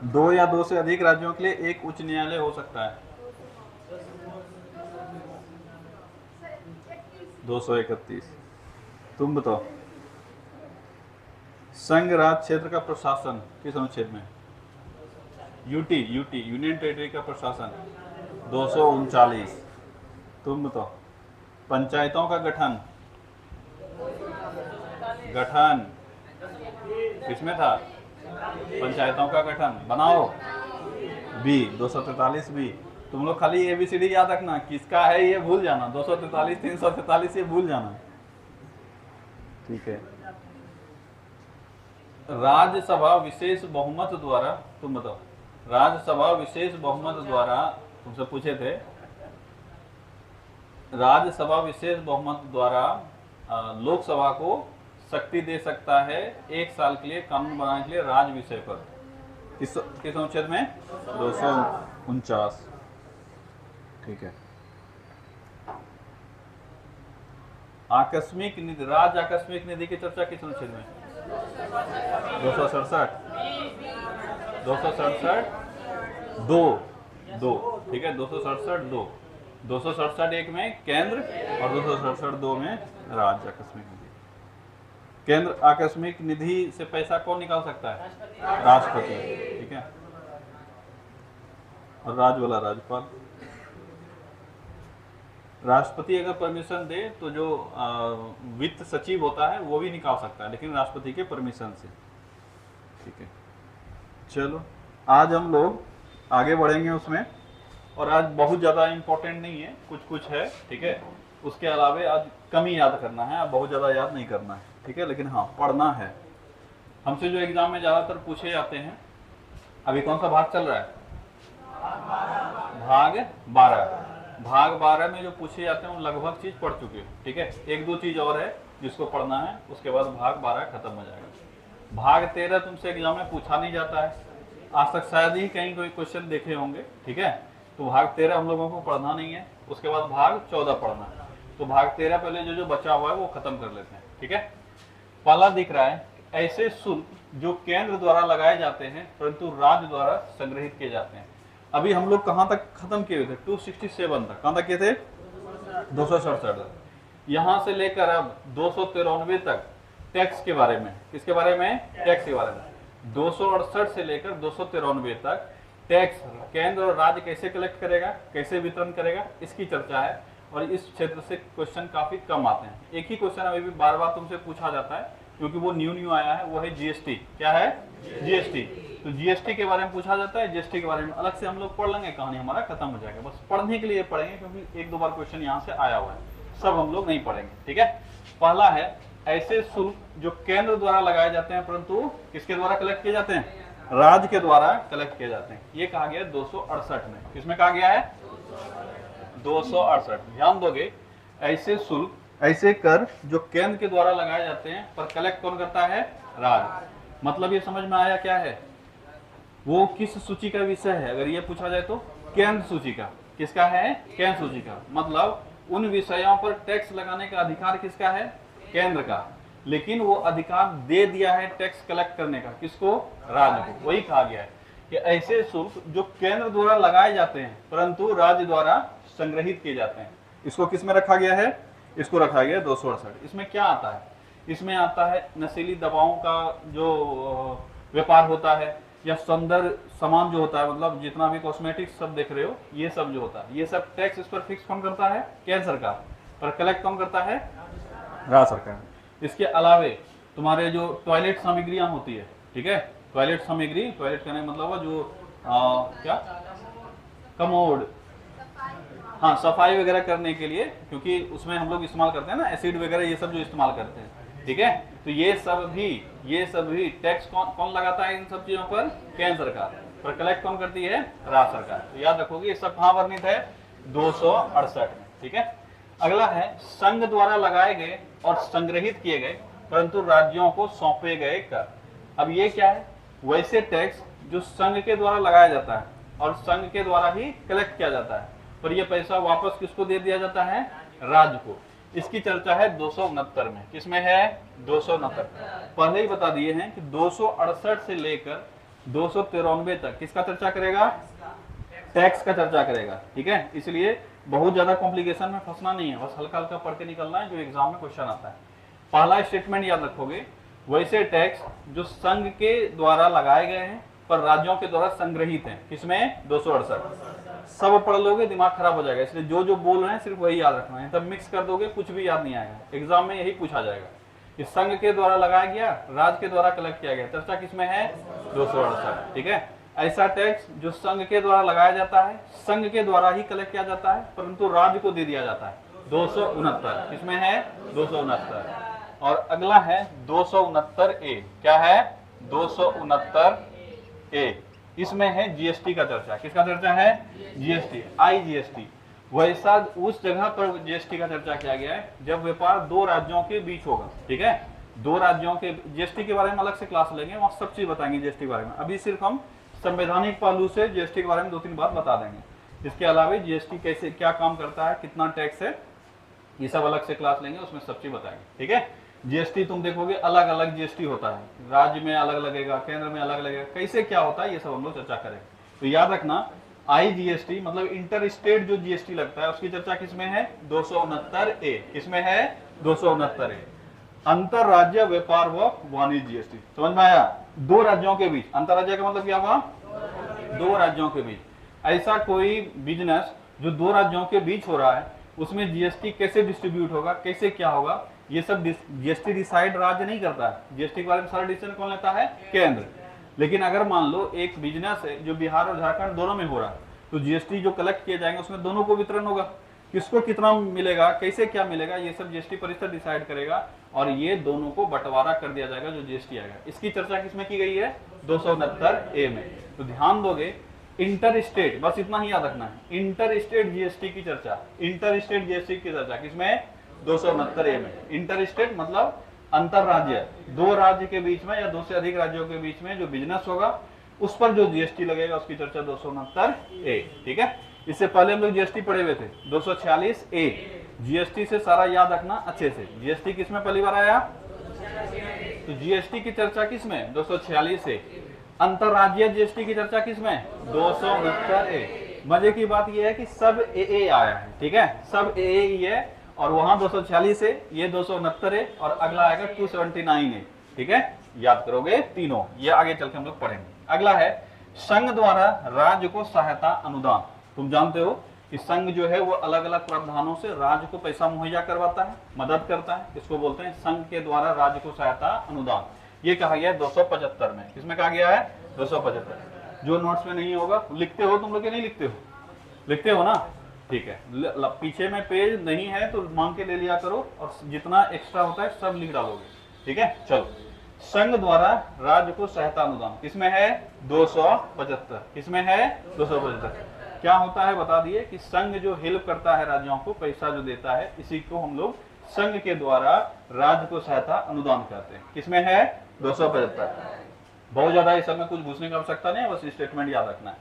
दो या दो से अधिक राज्यों के लिए एक उच्च न्यायालय हो सकता है। 231। तुम बताओ। संघ राज क्षेत्र का प्रशासन किस अनुच्छेद में? यूटी, यूटी यूनियन टेरिटरी का प्रशासन 239। तुम बताओ। पंचायतों का गठन, गठन किसमें था? पंचायतों का गठन बनाओ, बी 243 बी। तुम लोग खाली एबीसीडी याद रखना, किसका है ये भूल जाना, 243 343 ये भूल जाना। ठीक है। राज्यसभा विशेष बहुमत द्वारा, तुम बताओ, राज्यसभा विशेष बहुमत द्वारा, तुमसे पूछे थे, राज्यसभा विशेष बहुमत द्वारा लोकसभा को शक्ति दे सकता है 1 साल के लिए कानून बनाने के लिए राज्य विषय पर। किस अनुच्छेद में? 249। ठीक है। आकस्मिक निधि, राज्य आकस्मिक निधि की चर्चा किस अनुच्छेद में? 267। 267 दो। ठीक है, 267 दो। 267 एक में केंद्र और 267 दो में राज्य आकस्मिक निधि। केंद्र आकस्मिक निधि से पैसा कौन निकाल सकता है? राष्ट्रपति। ठीक है। और राज्य वाला राज्यपाल। राष्ट्रपति अगर परमिशन दे तो जो वित्त सचिव होता है वो भी निकाल सकता है, लेकिन राष्ट्रपति के परमिशन से। ठीक है। चलो आज हम लोग आगे बढ़ेंगे उसमें, और आज बहुत ज़्यादा इम्पोर्टेंट नहीं है, कुछ कुछ है। ठीक है। उसके अलावे आज कम ही याद करना है, अब बहुत ज़्यादा याद नहीं करना है। ठीक है, लेकिन हाँ पढ़ना है। हमसे जो एग्जाम में ज़्यादातर पूछे जाते हैं, अभी कौन सा भाग चल रहा है? भाग 12। भाग 12 में जो पूछे जाते हैं वो लगभग चीज़ पढ़ चुके हो। ठीक है, एक दो चीज़ और है जिसको पढ़ना है, उसके बाद भाग 12 खत्म हो जाएगा। भाग 13 तुमसे एग्जाम में पूछा नहीं जाता है, आज तक शायद ही कहीं कोई क्वेश्चन देखे होंगे। ठीक है, तो भाग 13 हम लोगों को पढ़ना नहीं है, उसके बाद भाग 14 पढ़ना है। तो भाग 13 पहले जो जो बचा हुआ है वो खत्म कर लेते हैं। ठीक है। पहला दिख रहा है, ऐसे शुल्क जो केंद्र द्वारा लगाए जाते हैं परंतु राज्य द्वारा संग्रहित किए जाते हैं। अभी हम लोग कहां तक खत्म किए थे? 267 तक। कहां तक किए थे? 267। यहां से लेकर अब 293 तक टैक्स के बारे में। किसके बारे में? टैक्स के बारे में। 268 से लेकर 293 तक टैक्स केंद्र और राज्य कैसे कलेक्ट करेगा, कैसे वितरण करेगा, इसकी चर्चा है। और इस क्षेत्र से क्वेश्चन काफी कम आते हैं। एक ही क्वेश्चन अभी भी बार बार तुमसे पूछा जाता है, क्योंकि वो न्यू आया है, वो है जीएसटी। क्या है? जीएसटी। तो जीएसटी के बारे में पूछा जाता है, जीएसटी के बारे में अलग से हम लोग पढ़ लेंगे, कहानी हमारा खत्म हो जाएगा। बस पढ़ने के लिए पढ़ेंगे, क्योंकि एक दो बार क्वेश्चन यहाँ से आया हुआ है, सब हम लोग नहीं पढ़ेंगे। ठीक है। पहला है, ऐसे शुल्क जो केंद्र द्वारा लगाए जाते हैं परंतु किसके द्वारा कलेक्ट किए जाते हैं? राज्य के द्वारा कलेक्ट किए जाते हैं। ये कहा गया 268 में। किसमें कहा गया है? 268। ध्यान दोगे, ऐसे शुल्क, ऐसे कर जो केंद्र के द्वारा लगाए जाते हैं पर कलेक्ट कौन करता है? राज्य। मतलब ये समझ में आया क्या है? वो किस सूची का विषय है? अगर ये पूछा जाए तो केंद्र सूची का। किसका है? केंद्र सूची का। मतलब उन विषयों पर टैक्स लगाने का अधिकार किसका है? केंद्र का। लेकिन वो अधिकार दे दिया है टैक्स कलेक्ट करने का, किसको? राज्य को। वही कहा गया है कि ऐसे शुल्क जो केंद्र द्वारा लगाए जाते हैं परंतु राज्य द्वारा संग्रहित किए जाते हैं, इसको किस में रखा गया है? इसको रखा गया 268। इसमें क्या आता है? इसमें आता है नशीली दवाओं का जो व्यापार होता है, या सौंदर्य सामान जो होता है, मतलब जितना भी कॉस्मेटिक्स सब देख रहे हो, ये सब जो होता है, ये सब टैक्स इस पर फिक्स कौन करता है? केंद्र सरकार। पर कलेक्ट कौन करता है? राज्य सरकार। इसके अलावे तुम्हारे जो टॉयलेट सामग्रियां होती है, ठीक है, टॉयलेट सामग्री, टॉयलेट करने मतलब जो क्या, कमोड, हाँ, सफाई वगैरह करने के लिए, क्योंकि उसमें हम लोग इस्तेमाल करते हैं ना एसिड वगैरह, ये सब जो इस्तेमाल करते हैं। ठीक है, तो ये सब भी टैक्स कौन लगाता है इन सब चीजों पर? केंद्र सरकार। पर कलेक्ट कौन करती है? राज्य सरकार। तो याद रखोगे ये सब कहां वर्णित है? 268 में। ठीक है। अगला है, संघ द्वारा लगाए गए और संग्रहित किए गए परंतु राज्यों को सौंपे गए कर। अब ये क्या है? वैसे टैक्स जो संघ के द्वारा लगाया जाता है और संघ के द्वारा ही कलेक्ट किया जाता है, पर यह पैसा वापस किसको दे दिया जाता है? राज्य को। इसकी चर्चा है 269 में। किसमें है? 269। पहले ही बता दिए हैं कि 268 से लेकर 293 तक किसका चर्चा करेगा? टैक्स का चर्चा करेगा। ठीक है, इसलिए बहुत ज्यादा कॉम्प्लिकेशन में फंसना नहीं है, बस हल्का हल्का पढ़ के निकलना है जो एग्जाम में क्वेश्चन आता है। पहला स्टेटमेंट याद रखोगे, वैसे टैक्स जो संघ के द्वारा लगाए गए हैं पर राज्यों के द्वारा संग्रहित हैं, किसमें? 268। सब पढ़ लोगे दिमाग खराब हो जाएगा, इसलिए जो जो बोल रहे हैं सिर्फ वही याद रखना है, तब मिक्स कर दोगे कुछ भी याद नहीं आएगा। एग्जाम में यही पूछा जाएगा कि संघ के द्वारा लगाया गया, राज्य के द्वारा कलेक्ट किया गया, चर्चा किसमें है? 268। ठीक है, ऐसा टैक्स जो संघ के द्वारा लगाया जाता है, संघ के द्वारा ही कलेक्ट किया जाता है परंतु राज्य को दे दिया जाता है, 269। किसमें है? 269। और अगला है 269A। क्या है? 269A। इसमें है जीएसटी का चर्चा। किसका चर्चा है? GST, IGST। वैसा उस जगह पर जीएसटी का चर्चा किया गया है जब व्यापार दो राज्यों के बीच होगा। ठीक है, दो राज्यों के जीएसटी के बारे में अलग से क्लास लेंगे, वहां सब चीज बताएंगे जीएसटी के बारे में। अभी सिर्फ हम संवैधानिक पहलू से जीएसटी के बारे में 2-3 बात बता देंगे। इसके अलावा जीएसटी कैसे क्या काम करता है, कितना टैक्स है, ये सब अलग से क्लास लेंगे, उसमें सब चीज बताएंगे। ठीक है, जीएसटी तुम देखोगे अलग अलग जीएसटी होता है, राज्य में अलग लगेगा, केंद्र में अलग लगेगा, कैसे क्या होता है ये सब हम लोग चर्चा करेंगे। तो याद रखना IGST मतलब इंटर स्टेट जो जीएसटी लगता है उसकी चर्चा किसमें है? 269A। किसमें है? 269A। अंतरराज्य व्यापार व वाणिज्य जीएसटी। समझ में आया? दो राज्यों के बीच, अंतरराज्य का मतलब क्या हुआ? दो राज्यों के बीच। ऐसा कोई बिजनेस जो दो राज्यों के बीच हो रहा है उसमें जीएसटी कैसे डिस्ट्रीब्यूट होगा, कैसे क्या होगा, ये सब जीएसटी डिसाइड राज्य नहीं करता है। जीएसटी के बारे में सारा डिसीजन कौन लेता है? केंद्र। लेकिन अगर मान लो एक बिजनेस है जो बिहार और झारखंड दोनों में हो रहा है, तो जीएसटी जो कलेक्ट किए जाएंगे उसमें दोनों को वितरण होगा, किसको कितना मिलेगा, कैसे क्या मिलेगा, ये सब जीएसटी परिषद डिसाइड करेगा और ये दोनों को बंटवारा कर दिया जाएगा जो जीएसटी आएगा। इसकी चर्चा किसमें की गई है? 269A में। तो ध्यान दोगे, इंटर स्टेट, बस इतना ही याद रखना है, इंटर स्टेट जीएसटी की चर्चा, इंटर स्टेट जीएसटी की चर्चा किसमें? 269A में। इंटर स्टेट मतलब अंतरराज्य, दो राज्य के बीच में या दो से अधिक राज्यों के बीच में जो बिजनेस होगा उस पर जो जीएसटी लगेगा उसकी चर्चा 269A। ठीक है, इससे पहले हम लोग जीएसटी पढ़े हुए थे 246A। जीएसटी से सारा याद रखना अच्छे से। जीएसटी किसमें पहली बार आया? तो जीएसटी की चर्चा किसमें? 246A। अंतरराज्यीय जीएसटी की चर्चा किसमें? 269A। मजे की बात यह है कि सब AA आया है। ठीक है, सब AA ही है और वहां 246 है, ये 269 है और अगला आएगा 279 है। ठीक है, याद करोगे तीनों, ये आगे चल के हम लोग पढ़ेंगे। अगला है संघ द्वारा राज्य को सहायता अनुदान। तुम जानते हो कि संघ जो है वो अलग अलग प्रावधानों से राज्य को पैसा मुहैया करवाता है, मदद करता है, इसको बोलते हैं संघ के द्वारा राज्य को सहायता अनुदान। ये कहा गया है 275 में। किसमें कहा गया है? 275। जो नोट्स में नहीं होगा लिखते हो तुम लोग के? नहीं लिखते हो? लिखते हो ना? ठीक है, पीछे में पेज नहीं है तो मांग के ले लिया करो और जितना एक्स्ट्रा होता है सब लिख डालोगे। ठीक है, चलो। संघ द्वारा राज्य को सहायता अनुदान किसमें है? 275। किसमें है? 275। क्या होता है बता दिए कि संघ जो हेल्प करता है राज्यों को, पैसा जो देता है, इसी को हम लोग संघ के द्वारा राज्य को सहायता अनुदान कहते हैं। किसमें है? 275। बहुत ज्यादा इस सब में कुछ घुसने की आवश्यकता नहीं है, बस स्टेटमेंट याद रखना है।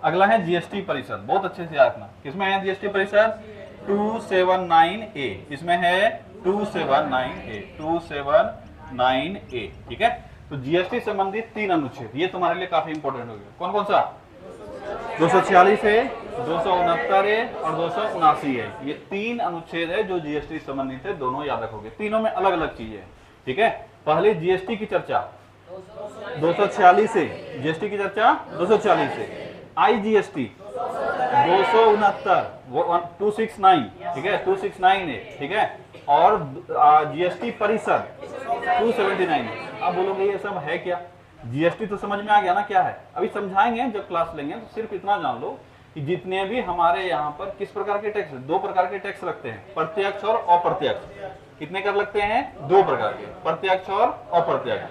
अगला है जीएसटी परिषद, बहुत अच्छे से याद रखना। किसमें है जीएसटी परिषद? 279A। इसमें है 279A, 279A। ठीक है, तो जीएसटी संबंधित 3 अनुच्छेद, ये तुम्हारे लिए काफी इंपॉर्टेंट हो गया। कौन कौन सा? 246 है, 269 है और 279 है। ये 3 अनुच्छेद है जो जीएसटी संबंधित है, दोनों याद रखोगे। तीनों में अलग अलग चीजें है। ठीक है, पहले जीएसटी की चर्चा 246 है, जीएसटी की चर्चा 246 है। IGST 269, 269। ठीक है, 269 है। ठीक है, और जीएसटी परिषद 279 है। अब बोलोगे ये सब है क्या? जीएसटी तो समझ में आ गया ना क्या है? अभी समझाएंगे जब क्लास लेंगे, तो सिर्फ इतना जान लो कि जितने भी हमारे यहाँ पर किस प्रकार के टैक्स, 2 प्रकार के टैक्स लगते हैं, प्रत्यक्ष और अप्रत्यक्ष। कितने कर लगते हैं? 2 प्रकार के, प्रत्यक्ष और अप्रत्यक्ष।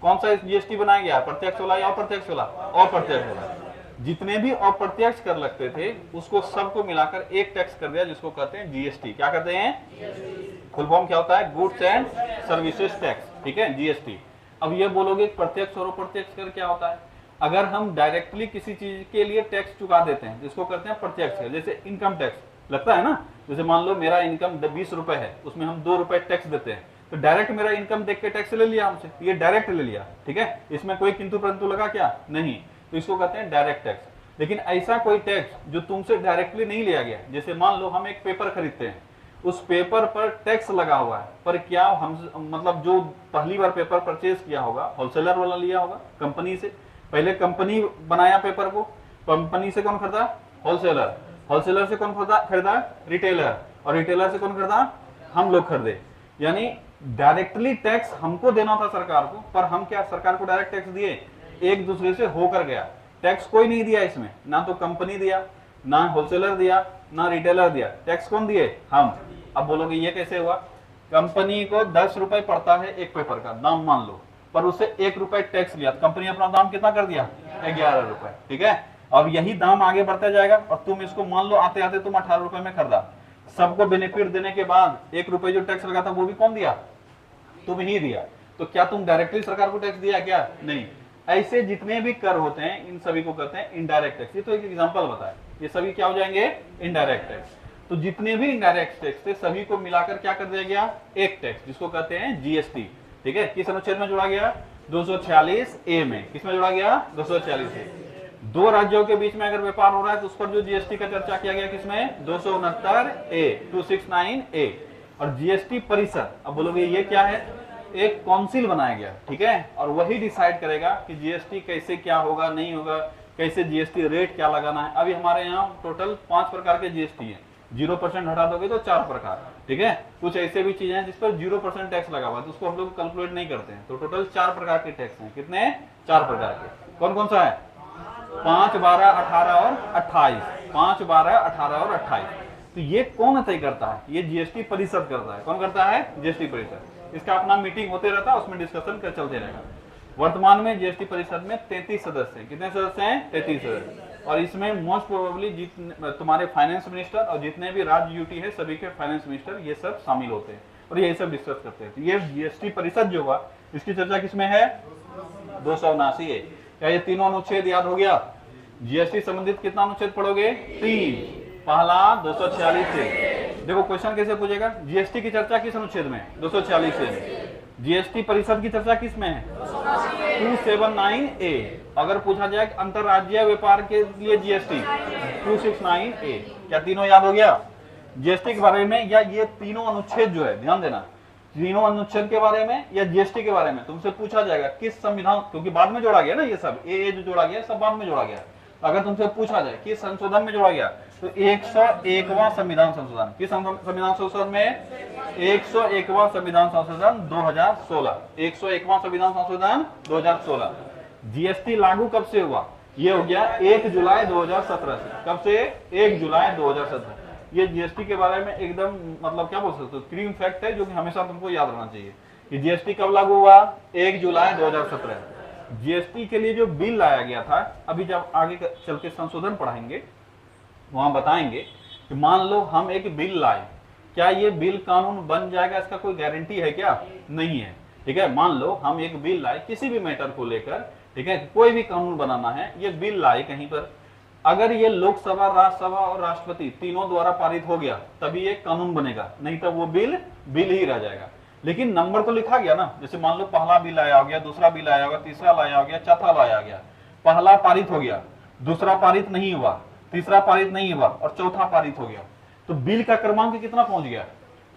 कौन सा जीएसटी बनाया गया? प्रत्यक्ष वाला या अप्रत्यक्ष वाला? अप्रत्यक्ष वाला। जितने भी अप्रत्यक्ष कर लगते थे उसको सबको मिलाकर एक टैक्स कर दिया जिसको कहते हैं जीएसटी। क्या कहते हैं? फुल फॉर्म क्या होता है? Goods and services tax. ठीक है, जीएसटी। अब ये बोलोगे प्रत्यक्ष और अप्रत्यक्ष कर क्या होता है? अगर हम डायरेक्टली किसी चीज के लिए टैक्स चुका देते हैं जिसको कहते हैं प्रत्यक्ष, जैसे इनकम टैक्स लगता है ना, जैसे मान लो मेरा इनकम 20 रुपए है, उसमें हम 2 रुपए टैक्स देते हैं, तो डायरेक्ट मेरा इनकम देख के टैक्स ले लिया हमसे, ये डायरेक्ट ले लिया, ठीक है, इसमें कोई किंतु परंतु लगा क्या, नहीं, तो इसको कहते हैं डायरेक्ट टैक्स। लेकिन ऐसा कोई टैक्स जो तुमसे डायरेक्टली नहीं लिया गया, जैसे मान लो हम एक पेपर खरीदते हैं, उस पेपर पर टैक्स लगा हुआ है, पर क्या हम मतलब जो पहली बार पेपर परचेज किया होगा होलसेलर वाला लिया होगा कंपनी से, पहले कंपनी बनाया पेपर को, कंपनी से कौन खरीदा, होलसेलर, होलसेलर से कौन खरीदा, रिटेलर, और रिटेलर से कौन खरीदा, हम लोग खरीदे। यानी डायरेक्टली टैक्स हमको देना था सरकार को, पर हम क्या सरकार को डायरेक्ट टैक्स दिए, एक दूसरे से होकर गया, टैक्स कोई नहीं दिया इसमें, ना तो कंपनी दिया, ना होलसेलर दिया, ना रिटेलर दिया, टैक्स कौन दिए, हम। अब बोलोगे ये कैसे हुआ, कंपनी को 10 रुपए पड़ता है एक पेपर का दाम मान लो, पर उसे 1 रुपए टैक्स लिया, तो कंपनी अपना दाम कितना कर दिया, 11 रुपए, ठीक है। अब यही दाम आगे बढ़ता जाएगा और तुम इसको मान लो आते आते तुम 18 रुपए में खरीदा, सबको बेनिफिट देने के बाद 1 रुपए जो टैक्स लगा था वो भी कौन दिया, तुम ही दिया। तो क्या तुम डायरेक्टली सरकार को टैक्स दिया क्या, नहीं। ऐसे जितने भी कर होते हैं इन सभी को कहते हैं इनडायरेक्ट टैक्स। ये तो एक एग्जांपल बताया, ये सभी क्या हो जाएंगे, इनडायरेक्ट टैक्स। तो जितने भी इनडायरेक्ट टैक्स थे सभी को मिलाकर क्या कर दिया गया, एक टैक्स, जिसको कहते हैं जीएसटी, ठीक है। किस अनुच्छेद में जोड़ा गया, 246A में, किसमें जोड़ा गया, 246A। दो राज्यों के बीच में अगर व्यापार हो रहा है तो उस पर जो जीएसटी का चर्चा किया गया किसमें, 269A और जीएसटी परिषद। अब बोलोगे ये क्या है, एक काउंसिल बनाया गया, ठीक है, और वही डिसाइड करेगा कि जीएसटी कैसे क्या होगा, नहीं होगा, कैसे जीएसटी रेट क्या लगाना है। अभी हमारे यहाँ टोटल 5 प्रकार के जीएसटी है, 0% हटा दोगे तो 4 प्रकार, ठीक है। कुछ ऐसे भी चीजें हैं जिस पर 0% टैक्स लगा हुआ है तो उसको हम लोग कैलकुलेट नहीं करते हैं, तो टोटल 4 प्रकार के टैक्स हैं। कितने, 4 प्रकार के। कौन कौन सा है, 5, 12, 18 और 28, 5, 12, 18 और 28। तो ये कौन तय करता है, ये जीएसटी परिषद करता है। कौन करता है, जीएसटी परिषद। इसका अपना मीटिंग होते रहता है, उसमें डिस्कशन कर चलते रहेगा। वर्तमान में जीएसटी परिषद में 33 सदस्य हैं। कितने सदस्य हैं, 33 सदस्य। और इसमें मोस्ट प्रोबेबली तुम्हारे फाइनेंस मिनिस्टर और जितने भी राज्य यूटी है सभी के फाइनेंस मिनिस्टर ये सब शामिल होते हैं और ये सब डिस्कस करते हैं। तो ये जीएसटी परिषद जो हुआ इसकी चर्चा किसमें है, 279 है। क्या ये तीनों अनुच्छेद याद हो गया, जीएसटी संबंधित कितना अनुच्छेद पढ़ोगे, 3, पहला 246 से। देखो क्वेश्चन कैसे पूछेगा, जीएसटी की चर्चा किस अनुच्छेद में, 246 से। जीएसटी परिषद की चर्चा किस में है, 279A। अगर पूछा जाए अंतरराज्यीय व्यापार के लिए जीएसटी, 269A। क्या तीनों याद हो गया जीएसटी के बारे में, या ये तीनों अनुच्छेद जो है, ध्यान देना, तीनों अनुच्छेद के बारे में या जीएसटी के बारे में तुमसे पूछा जाएगा किस संविधान, क्योंकि बाद में जोड़ा गया ना, ये सब ए जो जोड़ा गया सब बाद में जोड़ा गया। अगर तुमसे पूछा जाए किस संशोधन में जोड़ा गया तो 101वां संविधान संशोधन। किस संविधान संशोधन में, 101वां संविधान संशोधन 2016, 101वां संविधान संशोधन 2016। जीएसटी लागू कब से हुआ, ये हो गया 1 जुलाई 2017 से। कब से, 1 जुलाई 2017। ये जीएसटी के बारे में एकदम मतलब क्या बोल सकते हो, क्रीम फैक्ट है जो कि हमेशा तुमको याद रखना चाहिए कि जीएसटी कब लागू हुआ, 1 जुलाई 2017। जीएसटी के लिए जो बिल लाया गया था, अभी जब आगे चल के संशोधन पढ़ाएंगे वहां बताएंगे कि मान लो हम एक बिल लाए, क्या ये बिल कानून बन जाएगा, इसका कोई गारंटी है क्या, नहीं है, ठीक है। मान लो हम एक बिल लाए किसी भी मैटर को लेकर, ठीक है, कोई भी कानून बनाना है, ये बिल लाए कहीं पर, अगर ये लोकसभा, राज्यसभा और राष्ट्रपति तीनों द्वारा पारित हो गया तभी ये कानून बनेगा, नहीं तो वो बिल ही रह जाएगा। लेकिन नंबर तो लिखा गया ना, जैसे मान लो पहला बिल आया हो गया, दूसरा बिल आया होगा, तीसरा लाया हो गया, चौथा लाया गया, पहला पारित हो गया, दूसरा पारित नहीं हुआ, तीसरा पारित नहीं हुआ और चौथा पारित हो गया, तो बिल का क्रमांक कितना पहुंच गया,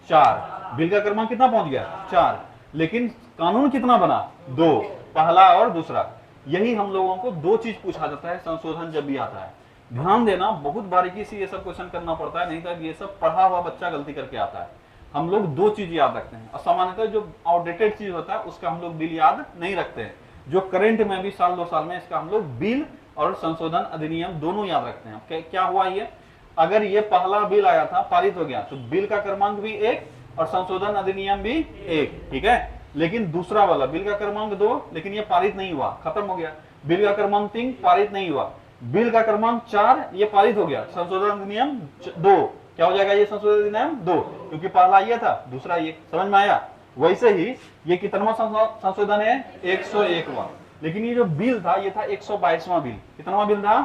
4। बिल का क्रमांक कितना पहुंच गया, 4। लेकिन कानून कितना बना, 2, पहला और दूसरा। यही हम लोगों को 2 चीज पूछा जाता है संशोधन जब भी आता है। ध्यान देना, बहुत बारीकी से ये सब क्वेश्चन करना पड़ता है, नहीं तो ये सब पढ़ा हुआ बच्चा गलती करके आता है। हम लोग 2 चीज याद रखते हैं और सामान्यतः जो आउटडेटेड चीज होता है उसका हम लोग बिल याद नहीं रखते हैं। जो करंट में भी साल 2 साल में इसका हम लोग बिल और संशोधन अधिनियम दोनों याद रखते हैं। क्या हुआ ये, अगर ये पहला बिल आया था पारित हो गया तो बिल का क्रमांक भी 1 और संशोधन अधिनियम भी 1, ठीक है। लेकिन दूसरा वाला बिल का क्रमांक 2, लेकिन ये पारित नहीं हुआ, खत्म हो गया। बिल का क्रमांक 3 पारित नहीं हुआ, बिल का क्रमांक 4 ये पारित हो गया, संशोधन अधिनियम 2, क्या हो जाएगा ये संशोधन अधिनियम 2, क्योंकि पहला ये था दूसरा ये। समझ में आया। वैसे ही ये कितनवां संशोधन है, 101वां। लेकिन ये जो बिल था ये था 122वां बिल। कितनवां बिल था,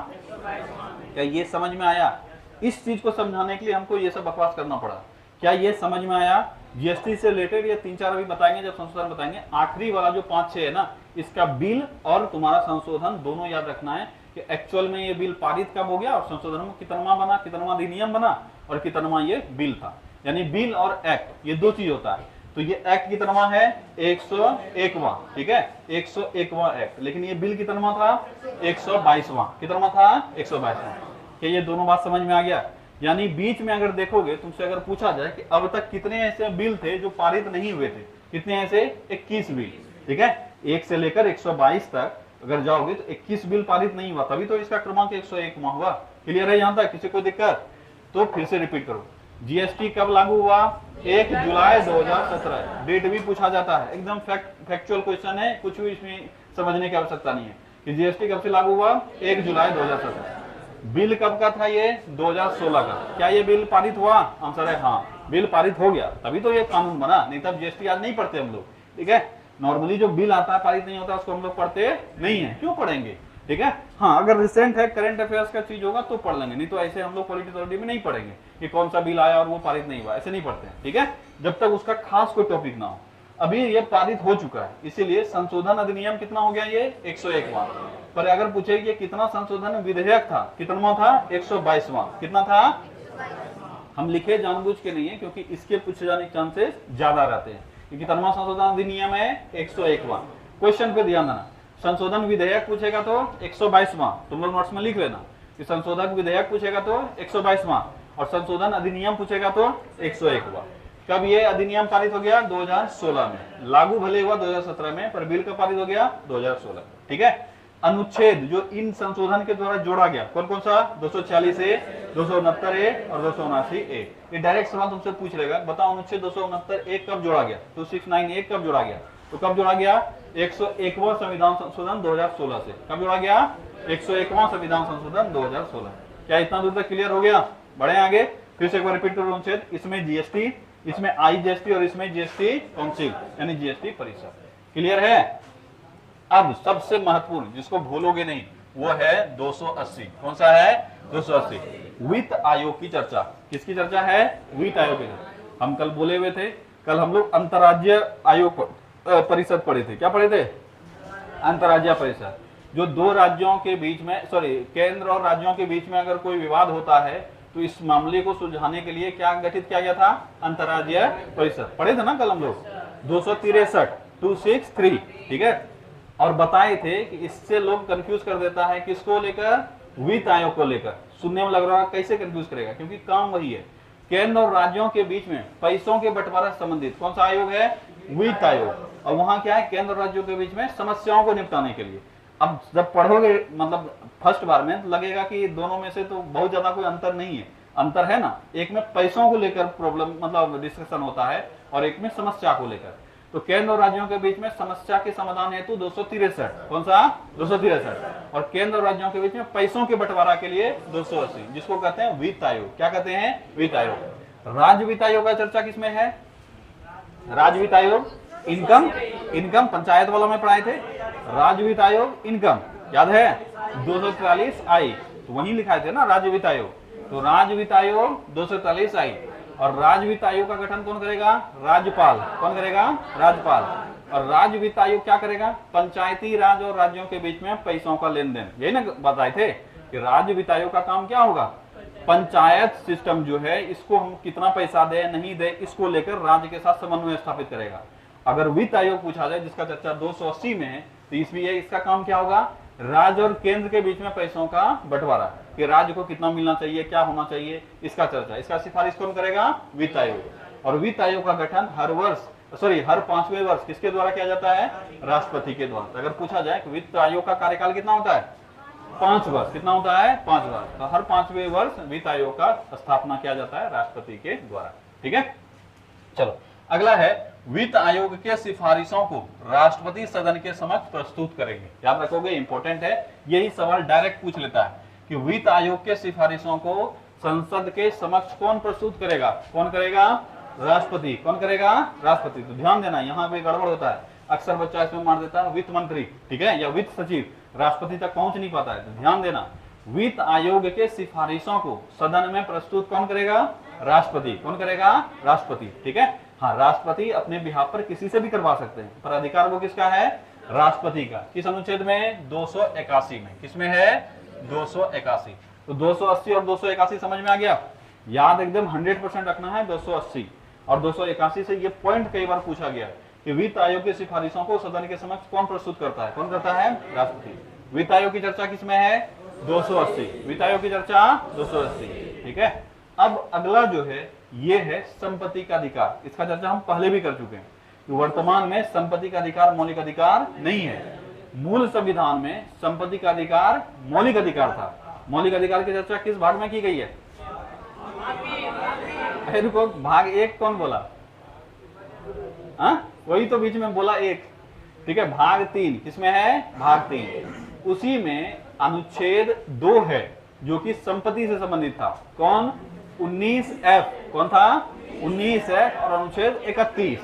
क्या ये समझ में आया। इस चीज को समझाने के लिए हमको ये सब बकवास करना पड़ा। क्या ये समझ में आया, जीएसटी से रिलेटेड ये 3-4 अभी बताएंगे जब संशोधन बताएंगे। आखिरी वाला जो 5-6 है ना, इसका बिल और तुम्हारा संशोधन दोनों याद रखना है कि एक्चुअल में ये बिल पारित कब हो गया और संशोधन में कितनवा बना, कितनवा अधिनियम बना और कितनवा ये बिल था। यानी बिल और एक्ट ये दो चीज होता है। तो ये एक्ट कितनवा है 101वां, ठीक है 101वां एक्ट। लेकिन ये बिल कितनवा था 122वां, कितनवा था 122वां। क्या ये दोनों बात समझ में आ गया? यानी बीच में अगर देखोगे तुमसे अगर पूछा जाए कि अब तक कितने ऐसे बिल थे जो पारित नहीं हुए थे, कितने ऐसे 21 बिल, ठीक है 1 से लेकर 122 तक अगर जाओगे तो 21 बिल पारित नहीं हुआ, तभी तो इसका क्रमांक 101वां हुआ। क्लियर है यहाँ तक? किसी को दिक्कत? तो फिर से रिपीट करो। जीएसटी कब लागू हुआ? 1 जुलाई 2017। डेट भी पूछा जाता है, एकदम फैक्चुअल क्वेश्चन है, कुछ भी इसमें समझने की आवश्यकता नहीं है कि जीएसटी कब से लागू हुआ 1 जुलाई 2017। बिल कब का था ये 2016 का। क्या ये बिल पारित हुआ? आंसर है हाँ, बिल पारित हो गया, तभी तो ये कानून बना, नहीं तब जीएसटी आज नहीं पढ़ते हम लोग, ठीक है। नॉर्मली जो बिल आता है पारित नहीं होता उसको हम लोग पढ़ते नहीं है, क्यों पढ़ेंगे, ठीक है। हाँ अगर रिसेंट है, करंट अफेयर्स का चीज होगा तो पढ़ लेंगे, नहीं तो ऐसे हम लोग पॉलिटिकल में नहीं पढ़ेंगे कि कौन सा बिल आया और वो पारित नहीं हुआ, ऐसे नहीं पढ़ते हैं, ठीक है, जब तक उसका खास कोई टॉपिक ना हो। अभी ये पारित हो चुका है, इसीलिए संशोधन अधिनियम कितना हो गया ये 101वां। पर अगर पूछे कि कितना संशोधन विधेयक था, कितना था 122वां, कितना था? हम लिखे जानबूझ के नहीं है क्योंकि इसके पूछे जाने के चांसेस ज्यादा रहते हैं। क्योंकि कितना संशोधन अधिनियम है 101वां। क्वेश्चन पे ध्यान देना, संशोधन विधेयक पूछेगा तो 122वां, तुम लोग नोट्स में लिख लेना कि संशोधन विधेयक पूछेगा तो 122वां और संशोधन अधिनियम पूछेगा तो 101वां। कब ये अधिनियम पारित हो गया? 2016 में। लागू भले हुआ 2017 में, पर बिल कब पारित हो गया? 2016, ठीक है। अनुच्छेद जो इन संशोधन के द्वारा जोड़ा गया कौन कौन सा? 240A, 269A और 279A। ये डायरेक्ट सवाल तुमसे पूछ लेगा, बताओ अनुच्छेद 269A कब जोड़ा गया? 269A कब जोड़ा गया? तो कब जोड़ा गया? 101वां संविधान संशोधन 2016 से। कब जोड़ा गया? 101वां संविधान संशोधन 2016। क्या इतना दूर तक क्लियर हो गया? बढ़े आगे, फिर से एक बार रिपीट करो। अनुच्छेद, इसमें जीएसटी, इसमें IGST और इसमें जीएसटी काउंसिल यानी जीएसटी परिषद। क्लियर है? अब सबसे महत्वपूर्ण जिसको भूलोगे नहीं वो है 280। कौन सा है? 280। वित्त आयोग की चर्चा। किसकी चर्चा है? वित्त आयोग की। हम कल बोले हुए थे, कल हम लोग अंतर्राज्यीय आयोग परिषद पढ़े थे। क्या पढ़े थे? अंतर्राज्यीय परिषद। जो दो राज्यों के बीच में, सॉरी केंद्र और राज्यों के बीच में अगर कोई विवाद होता है तो इस मामले को सुलझाने के लिए क्या गठित किया गया था? अंतर्राज्यीय परिषद। पढ़े थे ना कल हम लोग? 263, ठीक है। और बताए थे कि इससे लोग कंफ्यूज कर देता है, किसको लेकर? वित्त आयोग को लेकर। सुनने में लग रहा है कैसे कंफ्यूज करेगा, क्योंकि काम वही है। केंद्र और राज्यों के बीच में पैसों के बंटवारा से संबंधित कौन सा आयोग है? वित्त आयोग। और वहां क्या है? केंद्र और राज्यों के बीच में समस्याओं को निपटाने के लिए। अब जब पढ़ोगे मतलब फर्स्ट बार में तो लगेगा कि दोनों में से तो बहुत ज्यादा कोई अंतर नहीं है। अंतर है ना, एक में पैसों को लेकर प्रॉब्लम मतलब डिस्कशन होता है और एक में समस्या को लेकर। तो केंद्र और राज्यों के बीच में समस्या के समाधान हेतु 263। कौन सा? 263। और केंद्र और राज्यों के बीच में पैसों के बंटवारा के लिए 280, जिसको कहते हैं वित्त आयोग। क्या कहते हैं? वित्त आयोग। राज्य वित्त आयोग का चर्चा किसमें है? राज्य वित्त आयोग इनकम पंचायत वालों में पढ़ाए थे। राज्य वित्त आयोग इनकम याद है? 243 आई, तो वही लिखाए थे ना राज्य वित्त आयोग। तो राज्य वित्त आयोग 243 आई। और राज्य वित्त आयोग का गठन कौन करेगा? राज्यपाल। कौन करेगा? राज्यपाल। और राज्य वित्त आयोग क्या करेगा? पंचायती राज और राज्यों के बीच में पैसों का लेन देन। यही ना बताए थे कि राज्य वित्त आयोग का काम क्या होगा? पंचायत सिस्टम जो है इसको हम कितना पैसा दे नहीं दे इसको लेकर राज्य के साथ समन्वय स्थापित करेगा। अगर वित्त आयोग पूछा जाए जिसका चर्चा 280 में है तो इसका काम क्या होगा? राज्य और केंद्र के बीच में पैसों का बंटवारा, कि राज्य को कितना मिलना चाहिए, क्या होना चाहिए, इसका चर्चा। इसका सिफारिश कौन करेगा? वित्त आयोग। और वित्त आयोग का गठन हर 5वें वर्ष किसके द्वारा किया जाता है? राष्ट्रपति के द्वारा। तो अगर पूछा जाए कि वित्त आयोग का कार्यकाल कितना होता है? 5 वर्ष। कितना होता है? 5 वर्ष। तो हर 5वें वर्ष वित्त आयोग का स्थापना किया जाता है राष्ट्रपति के द्वारा, ठीक है। चलो अगला है, वित्त आयोग के सिफारिशों को राष्ट्रपति सदन के समक्ष प्रस्तुत करेंगे। याद रखोगे, इंपॉर्टेंट है। यही सवाल डायरेक्ट पूछ लेता है कि वित्त आयोग के सिफारिशों को संसद के समक्ष कौन प्रस्तुत करेगा? कौन करेगा? राष्ट्रपति। कौन करेगा? राष्ट्रपति। तो ध्यान देना, यहाँ पे गड़बड़ होता है, अक्सर बच्चा इसमें मार देता है वित्त मंत्री, ठीक है, या वित्त सचिव, राष्ट्रपति तक पहुंच नहीं पाता है। तो ध्यान देना, वित्त आयोग के सिफारिशों को सदन में प्रस्तुत कौन करेगा? राष्ट्रपति। कौन करेगा? राष्ट्रपति, ठीक है। हाँ, राष्ट्रपति अपने बिहाफ पर किसी से भी करवा सकते हैं, पर अधिकार वो किसका है? राष्ट्रपति का। किस अनुच्छेद में? 281 में। किसमें है? 281। तो 280 और 281 समझ में आ गया? याद एकदम 100% रखना है 280 और 281 से। ये पॉइंट कई बार पूछा गया कि वित्त आयोग की सिफारिशों को सदन के समक्ष कौन प्रस्तुत करता है? कौन करता है? राष्ट्रपति। वित्त आयोग की चर्चा किसमें है? 280। वित्त आयोग की चर्चा 280, ठीक है। अब अगला जो है ये है संपत्ति का अधिकार। इसका चर्चा हम पहले भी कर चुके हैं कि वर्तमान में संपत्ति का अधिकार मौलिक अधिकार नहीं है। मूल संविधान में संपत्ति का अधिकार मौलिक अधिकार था। मौलिक अधिकार की चर्चा किस भाग में की गई है? रुको, भाग 1 कौन बोला? हाँ, वही तो बीच में बोला 1, ठीक है। भाग 3 किसमें है? भाग 3। उसी में अनुच्छेद 2 है जो कि संपत्ति से संबंधित था। कौन? 19F। कौन था? 19F और अनुच्छेद 31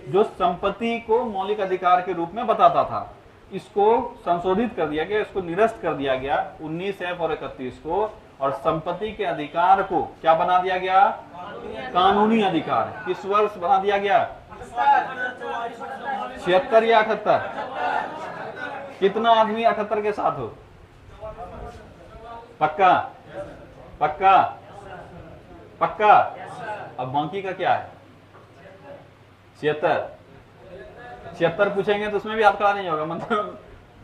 जो संपत्ति को मौलिक अधिकार के रूप में बताता था। इसको संशोधित कर दिया गया, इसको निरस्त कर दिया गया 19F और 31 को, और संपत्ति के अधिकार को क्या बना दिया गया? कानूनी अधिकार। किस वर्ष बना दिया गया? 76 या 78? कितना आदमी 78 के साथ हो? पक्का? पक्का? पक्का? अब बाकी का क्या है? 76 पूछेंगे तो उसमें भी आपका नहीं होगा, मतलब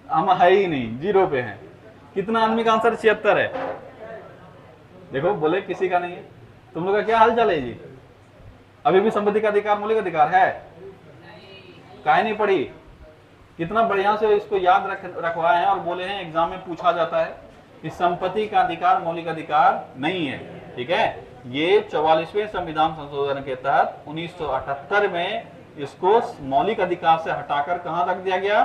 हम है ही नहीं, 0 पे हैं। कितना आदमी का आंसर 76 है? देखो, बोले किसी का नहीं है। तुम लोग का क्या हाल चाल है जी? अभी भी संपत्ति का अधिकार मौलिक अधिकार है? काहे नहीं पढ़ी? कितना बढ़िया से इसको याद रखवाए हैं और बोले हैं एग्जाम में पूछा जाता है कि संपत्ति का अधिकार मौलिक अधिकार नहीं है, ठीक है। ये 44वें संविधान संशोधन के तहत 1978 में इसको मौलिक अधिकार से हटाकर कहां रख दिया गया?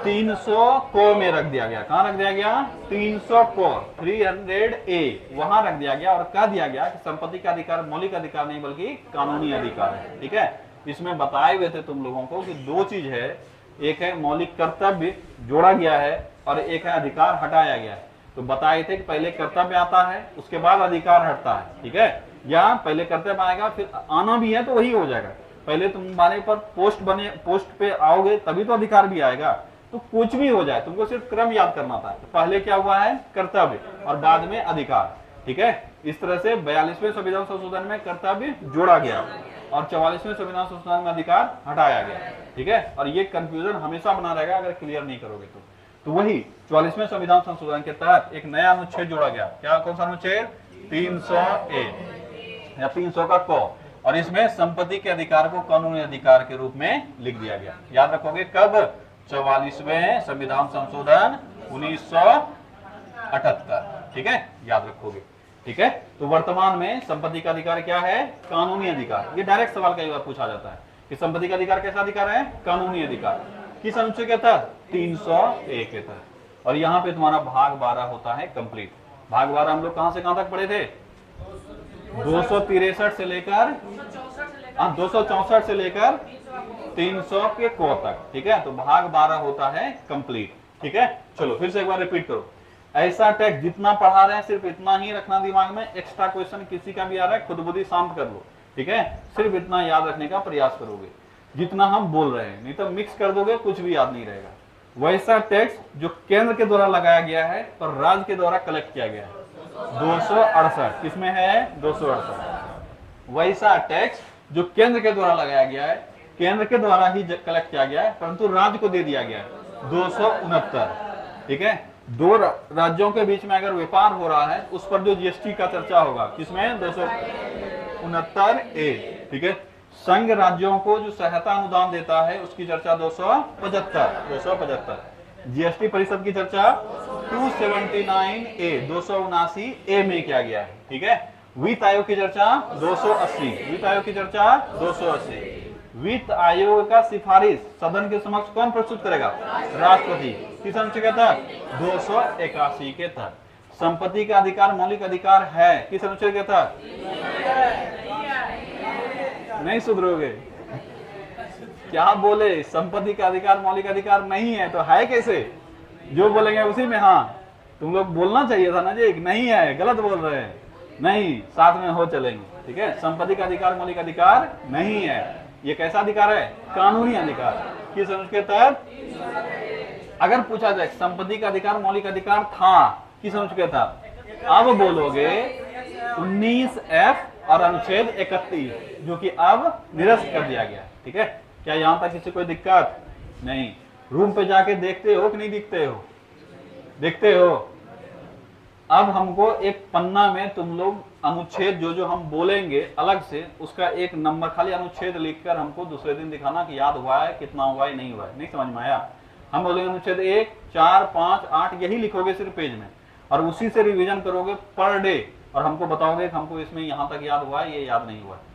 300 को में रख दिया गया। कहां रख दिया गया? 300 को 300A वहां रख दिया गया और कह दिया गया कि संपत्ति का अधिकार मौलिक अधिकार नहीं बल्कि कानूनी अधिकार है, ठीक है। इसमें बताए हुए थे तुम लोगों को कि 2 चीज है, एक है मौलिक कर्तव्य जोड़ा गया है और एक है अधिकार हटाया गया है। तो बताए थे कि पहले कर्तव्य आता है उसके बाद अधिकार हटता है, ठीक है। या पहले कर्तव्य आएगा फिर आना भी है तो वही हो जाएगा। पहले तुम बाने पर पोस्ट पे आओगे तभी तो अधिकार भी आएगा। तो कुछ भी हो जाए, तुमको सिर्फ क्रम याद करना था। तो पहले क्या हुआ है? कर्तव्य और बाद में अधिकार, ठीक है। इस तरह से 42वें संविधान संशोधन में कर्तव्य जोड़ा गया और 44वें संविधान संशोधन में अधिकार हटाया गया, ठीक है। और ये कंफ्यूजन हमेशा बना रहेगा अगर क्लियर नहीं करोगे तो वही 44वें संविधान संशोधन के तहत एक नया अनुच्छेद जोड़ा गया। क्या? कौन सा अनुच्छेद? 300A या 300 का क, और इसमें संपत्ति के अधिकार को कानूनी अधिकार के रूप में लिख दिया गया। याद रखोगे कब? 44वें संविधान संशोधन 1978, ठीक है, याद रखोगे, ठीक है। तो वर्तमान में संपत्ति का अधिकार क्या है? कानूनी अधिकार। ये डायरेक्ट सवाल कई बार पूछा जाता है कि संपत्ति का अधिकार कैसा अधिकार है? कानूनी अधिकार। किस अनुच्छेद के तहत? 300A के तहत। और यहाँ पे तुम्हारा भाग 12 होता है कंप्लीट। भाग 12 हम लोग कहां से कहां तक पढ़े थे? 263 से लेकर 264 से लेकर 300 के को तक, ठीक है। तो भाग 12 होता है कंप्लीट, ठीक है। चलो फिर से एक बार रिपीट करो। ऐसा टेक्स्ट जितना पढ़ा रहे हैं सिर्फ इतना ही रखना दिमाग में। एक्स्ट्रा क्वेश्चन किसी का भी आ रहा है खुद बुद्धि शांत कर लो, ठीक है। सिर्फ इतना याद रखने का प्रयास करोगे जितना हम बोल रहे हैं, नहीं तो मिक्स कर दोगे कुछ भी याद नहीं रहेगा। वैसा टेक्स्ट जो केंद्र के द्वारा लगाया गया है और राज्य के द्वारा कलेक्ट किया गया है 268। किसमें है? 268। वैसा टैक्स जो केंद्र के द्वारा लगाया गया है, केंद्र के द्वारा ही कलेक्ट किया गया है परंतु राज्य को दे दिया गया है 269, ठीक है। 2 राज्यों के बीच में अगर व्यापार हो रहा है उस पर जो जीएसटी का चर्चा होगा किसमें? 269A, ठीक है। संघ राज्यों को जो सहायता अनुदान देता है उसकी चर्चा 275। जीएसटी परिषद की चर्चा 279A 279A में किया गया है, ठीक है। वित्त आयोग की चर्चा 280। वित्त आयोग की चर्चा 280। वित्त आयोग का सिफारिश सदन के समक्ष कौन प्रस्तुत करेगा? राष्ट्रपति। किस अनुच्छेद के तहत? 281 के तहत। संपत्ति का अधिकार मौलिक अधिकार है, किस अनुच्छेद के तहत? नहीं सुधरोगे। क्या बोले? संपत्ति का अधिकार मौलिक अधिकार नहीं है तो है कैसे? जो बोलेंगे उसी में हाँ। तुम लोग बोलना चाहिए था ना जी, नहीं है, गलत बोल रहे हैं। नहीं, साथ में हो चलेंगे, ठीक है। संपत्ति का अधिकार मौलिक अधिकार नहीं है, ये कैसा अधिकार है? कानूनी अधिकार। किस अनुच्छेद के तहत? अगर पूछा जाए संपत्ति का अधिकार मौलिक अधिकार था, किस अनुच्छेद के तहत? अब बोलोगे 19F और अनुच्छेद 31, जो कि अब निरस्त कर दिया गया, ठीक है। क्या यहां तक किसी कोई दिक्कत नहीं? रूम पे जाके देखते हो कि नहीं दिखते हो? देखते हो। अब हमको एक पन्ना में तुम लोग अनुच्छेद जो जो हम बोलेंगे अलग से, उसका एक नंबर खाली अनुच्छेद लिखकर हमको दूसरे दिन दिखाना कि याद हुआ है, कितना हुआ है, नहीं हुआ है। नहीं समझ में आया? हम बोलेंगे अनुच्छेद 1, 4, 5, 8 यही लिखोगे सिर्फ पेज में, और उसी से रिवीजन करोगे पर डे, और हमको बताओगे कि हमको इसमें यहाँ तक याद हुआ है, ये याद नहीं हुआ है।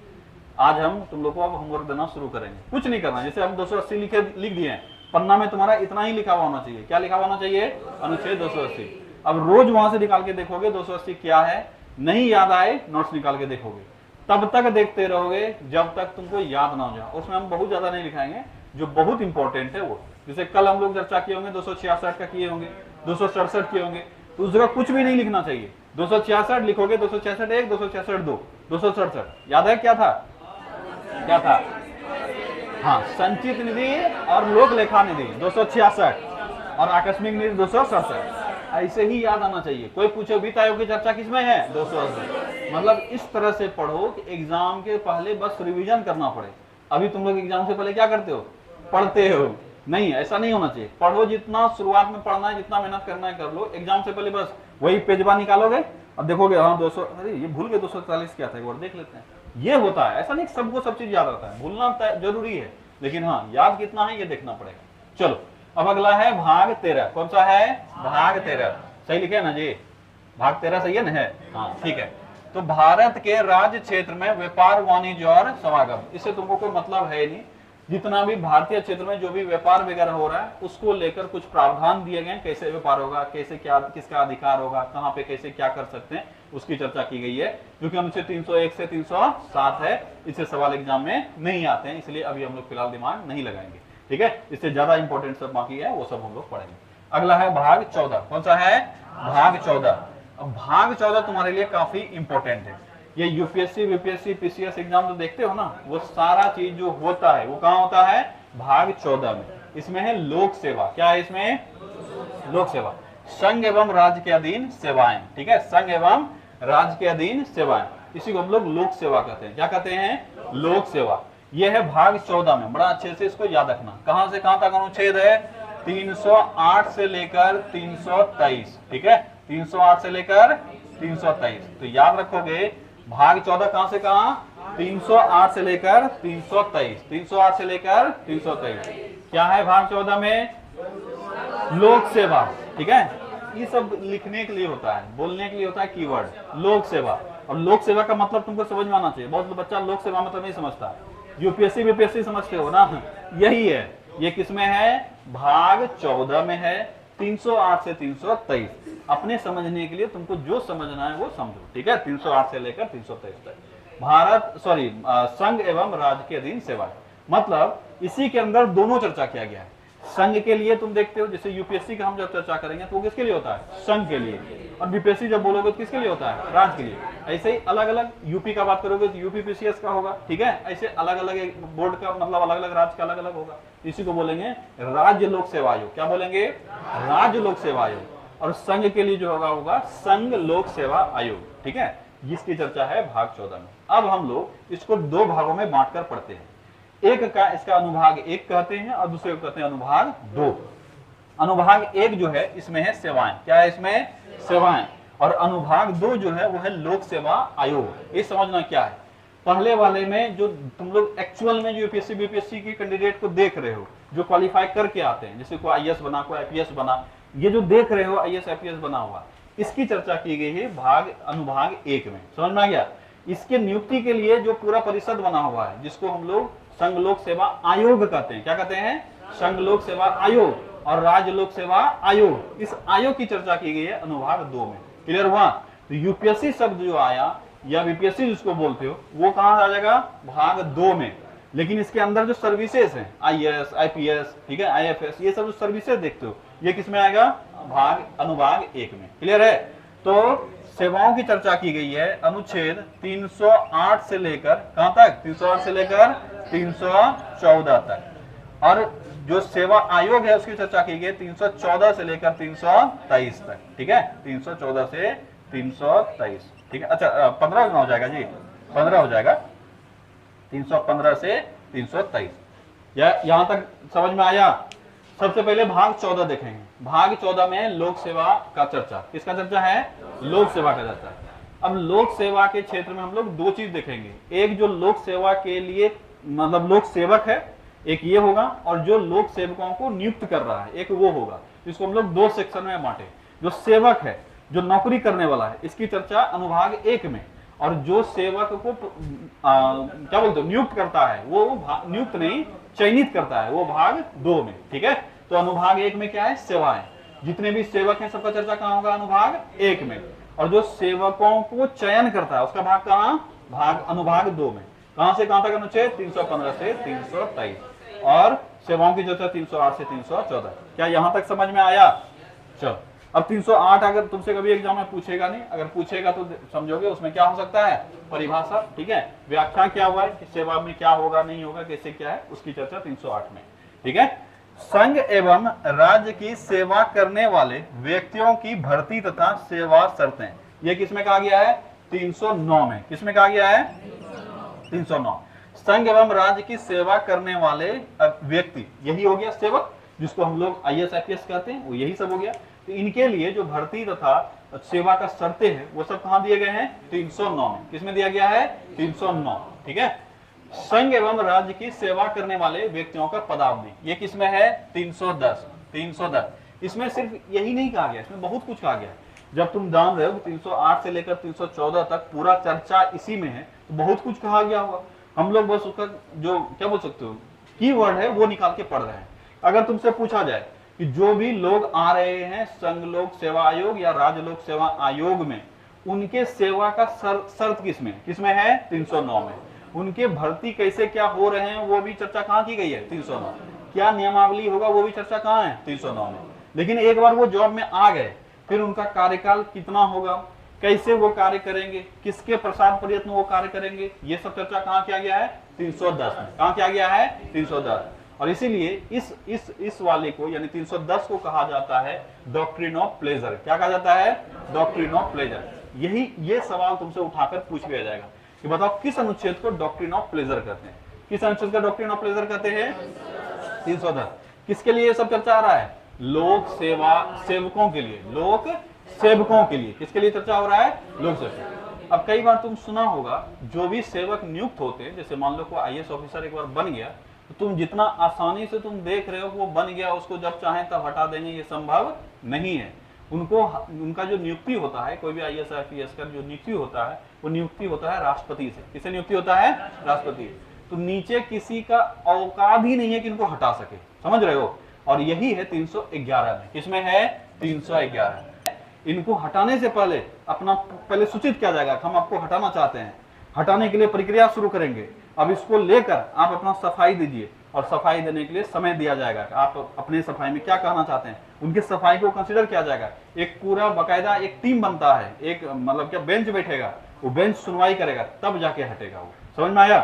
आज हम तुम लोग को अब होमवर्क देना शुरू करेंगे। कुछ नहीं करना, जैसे हम 280 लिख दिए हैं, पन्ना में तुम्हारा इतना ही लिखा हुआ होना चाहिए। क्या लिखा हुआ होना चाहिए? अनुच्छेद 280। अब रोज वहां से निकाल के देखोगे 280 क्या है, नहीं याद आए नोट्स निकाल के देखोगे, तब तक देखते रहोगे जब तक तुमको याद ना हो जाए। उसमें हम बहुत ज्यादा नहीं लिखाएंगे, जो बहुत इंपॉर्टेंट है वो, जैसे कल हम लोग चर्चा किए होंगे 266 का किए होंगे, 267 किए होंगे, तो उस जगह कुछ भी नहीं लिखना चाहिए। 266 लिखोगे, 266 1, 266 2, 267 याद है क्या था? क्या था? हाँ, संचित निधि और लोक लेखा निधि 266 और आकस्मिक निधि 267, ऐसे ही याद आना चाहिए। कोई पूछे वित्त आयोग की चर्चा किसमें है? 280। मतलब इस तरह से पढ़ो कि एग्जाम के पहले बस रिवीजन करना पड़े। अभी तुम लोग एग्जाम से पहले क्या करते हो? पढ़ते हो। नहीं, ऐसा नहीं होना चाहिए। पढ़ो, जितना शुरुआत में पढ़ना है, जितना मेहनत करना है कर लो। एग्जाम से पहले बस वही पेजबा निकालोगे और देखोगे हाँ 200, अरे ये भूल गए 240 क्या था, एक बार देख लेते हैं। ये होता है, ऐसा नहीं सबको सब चीज याद आता है, भूलना जरूरी है, लेकिन हाँ याद कितना है ये देखना पड़ेगा। चलो अब अगला है भाग 13। कौन सा है? भाग 13। सही लिखे ना जी? भाग 13 सही है ना? है, हाँ ठीक है। तो भारत के राज्य क्षेत्र में व्यापार, वाणिज्य और समागम, इससे तुमको कोई मतलब है नहीं। जितना भी भारतीय क्षेत्र में जो भी व्यापार वगैरह हो रहा है, उसको लेकर कुछ प्रावधान दिए गए, कैसे व्यापार होगा, कैसे क्या, किसका अधिकार होगा, कहाँ पे कैसे क्या कर सकते हैं, उसकी चर्चा की गई है। जो कि हमसे 301 से 307 है, इससे सवाल एग्जाम में नहीं आते हैं, इसलिए अभी हम लोग फिलहाल दिमाग नहीं लगाएंगे, ठीक है। इससे ज्यादा इंपॉर्टेंट सब बाकी है, वो सब हम लोग पढ़ेंगे। अगला है भाग 14। कौन सा है? भाग 14। अब भाग 14 तुम्हारे लिए काफी इंपॉर्टेंट है। ये यूपीएससी, बीपीएससी, पीसीएस एग्जाम तो देखते हो ना, वो सारा चीज जो होता है वो कहाँ होता है? भाग 14 में। इसमें है लोक सेवा। क्या है इसमें? लोक सेवा। संघ एवं राज्य के अधीन सेवाएं, ठीक है। संघ एवं राज्य के अधीन सेवाएं, इसी को हम लोग लोक सेवा कहते हैं। क्या कहते हैं? लोक सेवा। यह है भाग 14 में। बड़ा अच्छे से इसको याद रखना। कहां से कहां तक अनुच्छेद है? 308 से लेकर 323, ठीक है। 308 से लेकर 323, तो याद रखोगे भाग 14 कहां से कहां? 308 से लेकर 323, 308 से लेकर 323। क्या है भाग 14 में? लोक सेवा, ठीक है। ये सब लिखने के लिए होता है, बोलने के लिए होता है कीवर्ड, लोक सेवा। और लोक सेवा का मतलब तुमको समझ में आना चाहिए। बहुत बच्चा लोक सेवा मतलब नहीं समझता। यूपीएससी बीपीएससी समझते हो ना, यही है। ये किसमें है? भाग 14 में है, 308 से 323। अपने समझने के लिए तुमको जो समझना है वो समझो, ठीक है। 308 से लेकर 323 तक भारत संघ एवं राज्य के अधीन सेवाएं, मतलब इसी के अंदर दोनों चर्चा किया गया है। संघ के लिए तुम देखते हो, जैसे यूपीएससी का हम जब चर्चा करेंगे तो वो किसके लिए होता है? संघ के लिए। और बीपीएससी जब बोलोगे तो किसके लिए होता है? राज्य के लिए। ऐसे ही अलग अलग, यूपी का बात करोगे तो यूपी पीसीएस का होगा, ठीक है। ऐसे अलग अलग बोर्ड का मतलब अलग अलग राज्य का अलग अलग होगा। इसी को बोलेंगे राज्य लोक सेवा आयोग। क्या बोलेंगे? राज्य लोक सेवा आयोग। और संघ के लिए जो होगा संघ लोक सेवा आयोग, ठीक है। जिसकी चर्चा है भाग 14 में। अब हम लोग इसको दो भागों में बांटकर पढ़ते हैं। एक का इसका अनुभाग 1 कहते हैं और दूसरे को कहते हैं अनुभाग 2। अनुभाग 1 जो है इसमें है सेवाएं। क्या है इसमें? सेवाएं। और अनुभाग 2 जो है वो है लोक सेवा आयोग। ये समझना क्या है। पहले वाले में जो तुम लोग एक्चुअल में जो यूपीएससी बीपीएससी की कैंडिडेट को देख रहे हो, जो क्वालिफाई करके आते हैं, जैसे कोई आईएएस बना, कोई आईपीएस बना, ये जो देख रहे हो आईएएस आईपीएस बना हुआ, इसकी चर्चा की गई है अनुभाग 1 में। समझ में आ गया? इसके नियुक्ति के लिए जो पूरा परिषद बना हुआ है, जिसको हम लोग संघ लोक सेवा आयोग कहते हैं। क्या कहते हैं? संघ लोक सेवा आयोग और राज्य लोक सेवा आयोग। इस आयोग की चर्चा की गई है अनुभाग 2 में। क्लियर हुआ? तो यूपीएससी शब्द जो आया या बीपीएससी जिसको बोलते हो, वो कहां आ जाएगा? भाग 2 में। लेकिन इसके अंदर जो सर्विसेज हैं, आईएएस, आईपीएस, ठीक है, आईएफएस, ये सब जो सर्विसेज देखते हो, ये किसमें आएगा? अनुभाग 1 में। क्लियर है? तो सेवाओं की चर्चा की गई है अनुच्छेद 308 से लेकर कहां तक, 308 से लेकर 314 तक। और जो सेवा आयोग है उसकी चर्चा की गई 314 से लेकर 323 तक। ठीक है, 314 से 323। ठीक है, अच्छा 15 हो जाएगा जी, 15 हो जाएगा, 315 से 323। यहां तक समझ में आया। सबसे पहले भाग 14 देखेंगे। भाग 14 में लोक सेवा का चर्चा, किसका चर्चा है, लोक सेवा का चर्चा। अब लोक सेवा के क्षेत्र में हम लोग दो चीज देखेंगे, एक जो लोक सेवा के लिए मतलब लोक सेवक है, एक ये होगा, और जो लोक सेवकों को नियुक्त कर रहा है एक वो होगा। इसको हम लोग दो सेक्शन में बांटे। जो सेवक है, जो नौकरी करने वाला है, इसकी चर्चा अनुभाग 1 में, और जो सेवक को क्या बोलते हो नियुक्त करता है, वो नियुक्त नहीं चयनित करता है, वो भाग 2 में। ठीक है, तो अनुभाग 1 में क्या है, सेवाएं। जितने भी सेवक हैं सबका चर्चा कहां होगा, अनुभाग 1 में। और जो सेवकों को चयन करता है उसका भाग कहां, भाग अनुभाग 2 में। कहां से कहां तक अनुच्छेद 315 से 323, और सेवाओं की चर्चा 308 से 314। क्या यहां तक समझ में आया? चलो, अब 308 अगर तुमसे कभी एग्जाम में पूछेगा नहीं, अगर पूछेगा तो समझोगे उसमें क्या हो सकता है, परिभाषा। ठीक है, व्याख्या क्या हुआ है कि सेवा में क्या होगा नहीं होगा, कैसे क्या है, उसकी चर्चा 308 में। ठीक है, संघ एवं राज्य की सेवा करने वाले व्यक्तियों की भर्ती तथा सेवा शर्तें, ये किसमें कहा गया है, 309 में। किसमें कहा गया है, 309। संघ एवं राज्य की सेवा करने वाले व्यक्ति, यही हो गया सेवक, जिसको हम लोग IAS IPS कहते हैं, वो यही सब हो गया। तो इनके लिए जो भर्ती तथा सेवा का शर्तें हैं वो सब कहां दिए गए हैं, 309 में। किसमें दिया गया है, 309। ठीक है, संघ एवं राज्य की सेवा करने वाले व्यक्तियों का पदावधि, ये किसमें है, 310। 310 इसमें सिर्फ यही नहीं कहा गया, इसमें बहुत कुछ कहा गया। जब तुम जान रहे हो 308 से लेकर 314 तक पूरा चर्चा इसी में है, तो बहुत कुछ कहा गया होगा। हम लोग बस उसका जो क्या बोल सकते हो कीवर्ड है वो निकाल के पढ़ रहे हैं। अगर तुमसे पूछा जाए कि जो भी लोग आ रहे हैं संघ लोक सेवा आयोग या राज्य लोक सेवा आयोग में, उनके सेवा का शर्त किसमें है, 309 में। उनके भर्ती कैसे क्या हो रहे हैं वो भी चर्चा कहाँ की गई है, 309। क्या नियमावली होगा वो भी चर्चा कहाँ है, 309 में। लेकिन एक बार वो जॉब में आ गए, फिर उनका कार्यकाल कितना होगा, कैसे वो कार्य करेंगे, किसके प्रसाद प्रयत्न वो कार्य करेंगे, ये सब चर्चा कहाँ किया गया है, 310 में। कहाँ किया गया है, 310। और इसीलिए इस वाले को यानी 310 को कहा जाता है डॉक्ट्रिन ऑफ प्लेजर। क्या कहा जाता है, डॉक्ट्रिन ऑफ प्लेजर। ये सवाल तुमसे उठाकर पूछ लिया जाएगा कि बताओ किस अनुच्छेद को डॉक्ट्रिन ऑफ प्लेजर कहते हैं, किस अनुच्छेद का डॉक्ट्रिन ऑफ प्लेजर कहते हैं, 310। किसके लिए सब चर्चा आ रहा है, लोक सेवा सेवकों के लिए, लोक सेवकों के लिए। किसके लिए चर्चा हो रहा है, लोक सेवक। अब कई बार तुम सुना होगा जो भी सेवक नियुक्त होते हैं, जैसे मान लो कोई IAS ऑफिसर एक बार बन गया, तो तुम जितना आसानी से तुम देख रहे हो वो बन गया, उसको जब चाहे तब हटा देंगे, ये संभव नहीं है। उनका जो नियुक्ति होता है, कोई भी IAS IPS का जो नियुक्ति होता है वो नियुक्ति होता है राष्ट्रपति से। किससे नियुक्ति होता है, राष्ट्रपति। तो नीचे किसी का औकात ही नहीं है कि इनको हटा सके, समझ रहे हो। और यही है 311 में। किसमें है, 311। इनको हटाने से पहले पहले सूचित किया जाएगा हम आपको हटाना चाहते हैं, हटाने के लिए प्रक्रिया शुरू करेंगे। अब इसको लेकर आप अपना सफाई दीजिए, और सफाई देने के लिए समय दिया जाएगा। आप अपने सफाई में क्या कहना चाहते हैं, उनकी सफाई को कंसीडर किया जाएगा। एक पूरा बकायदा एक टीम बनता है, एक मतलब क्या बेंच बैठेगा, वो बेंच सुनवाई करेगा, तब जाके हटेगा वो। समझ में आया।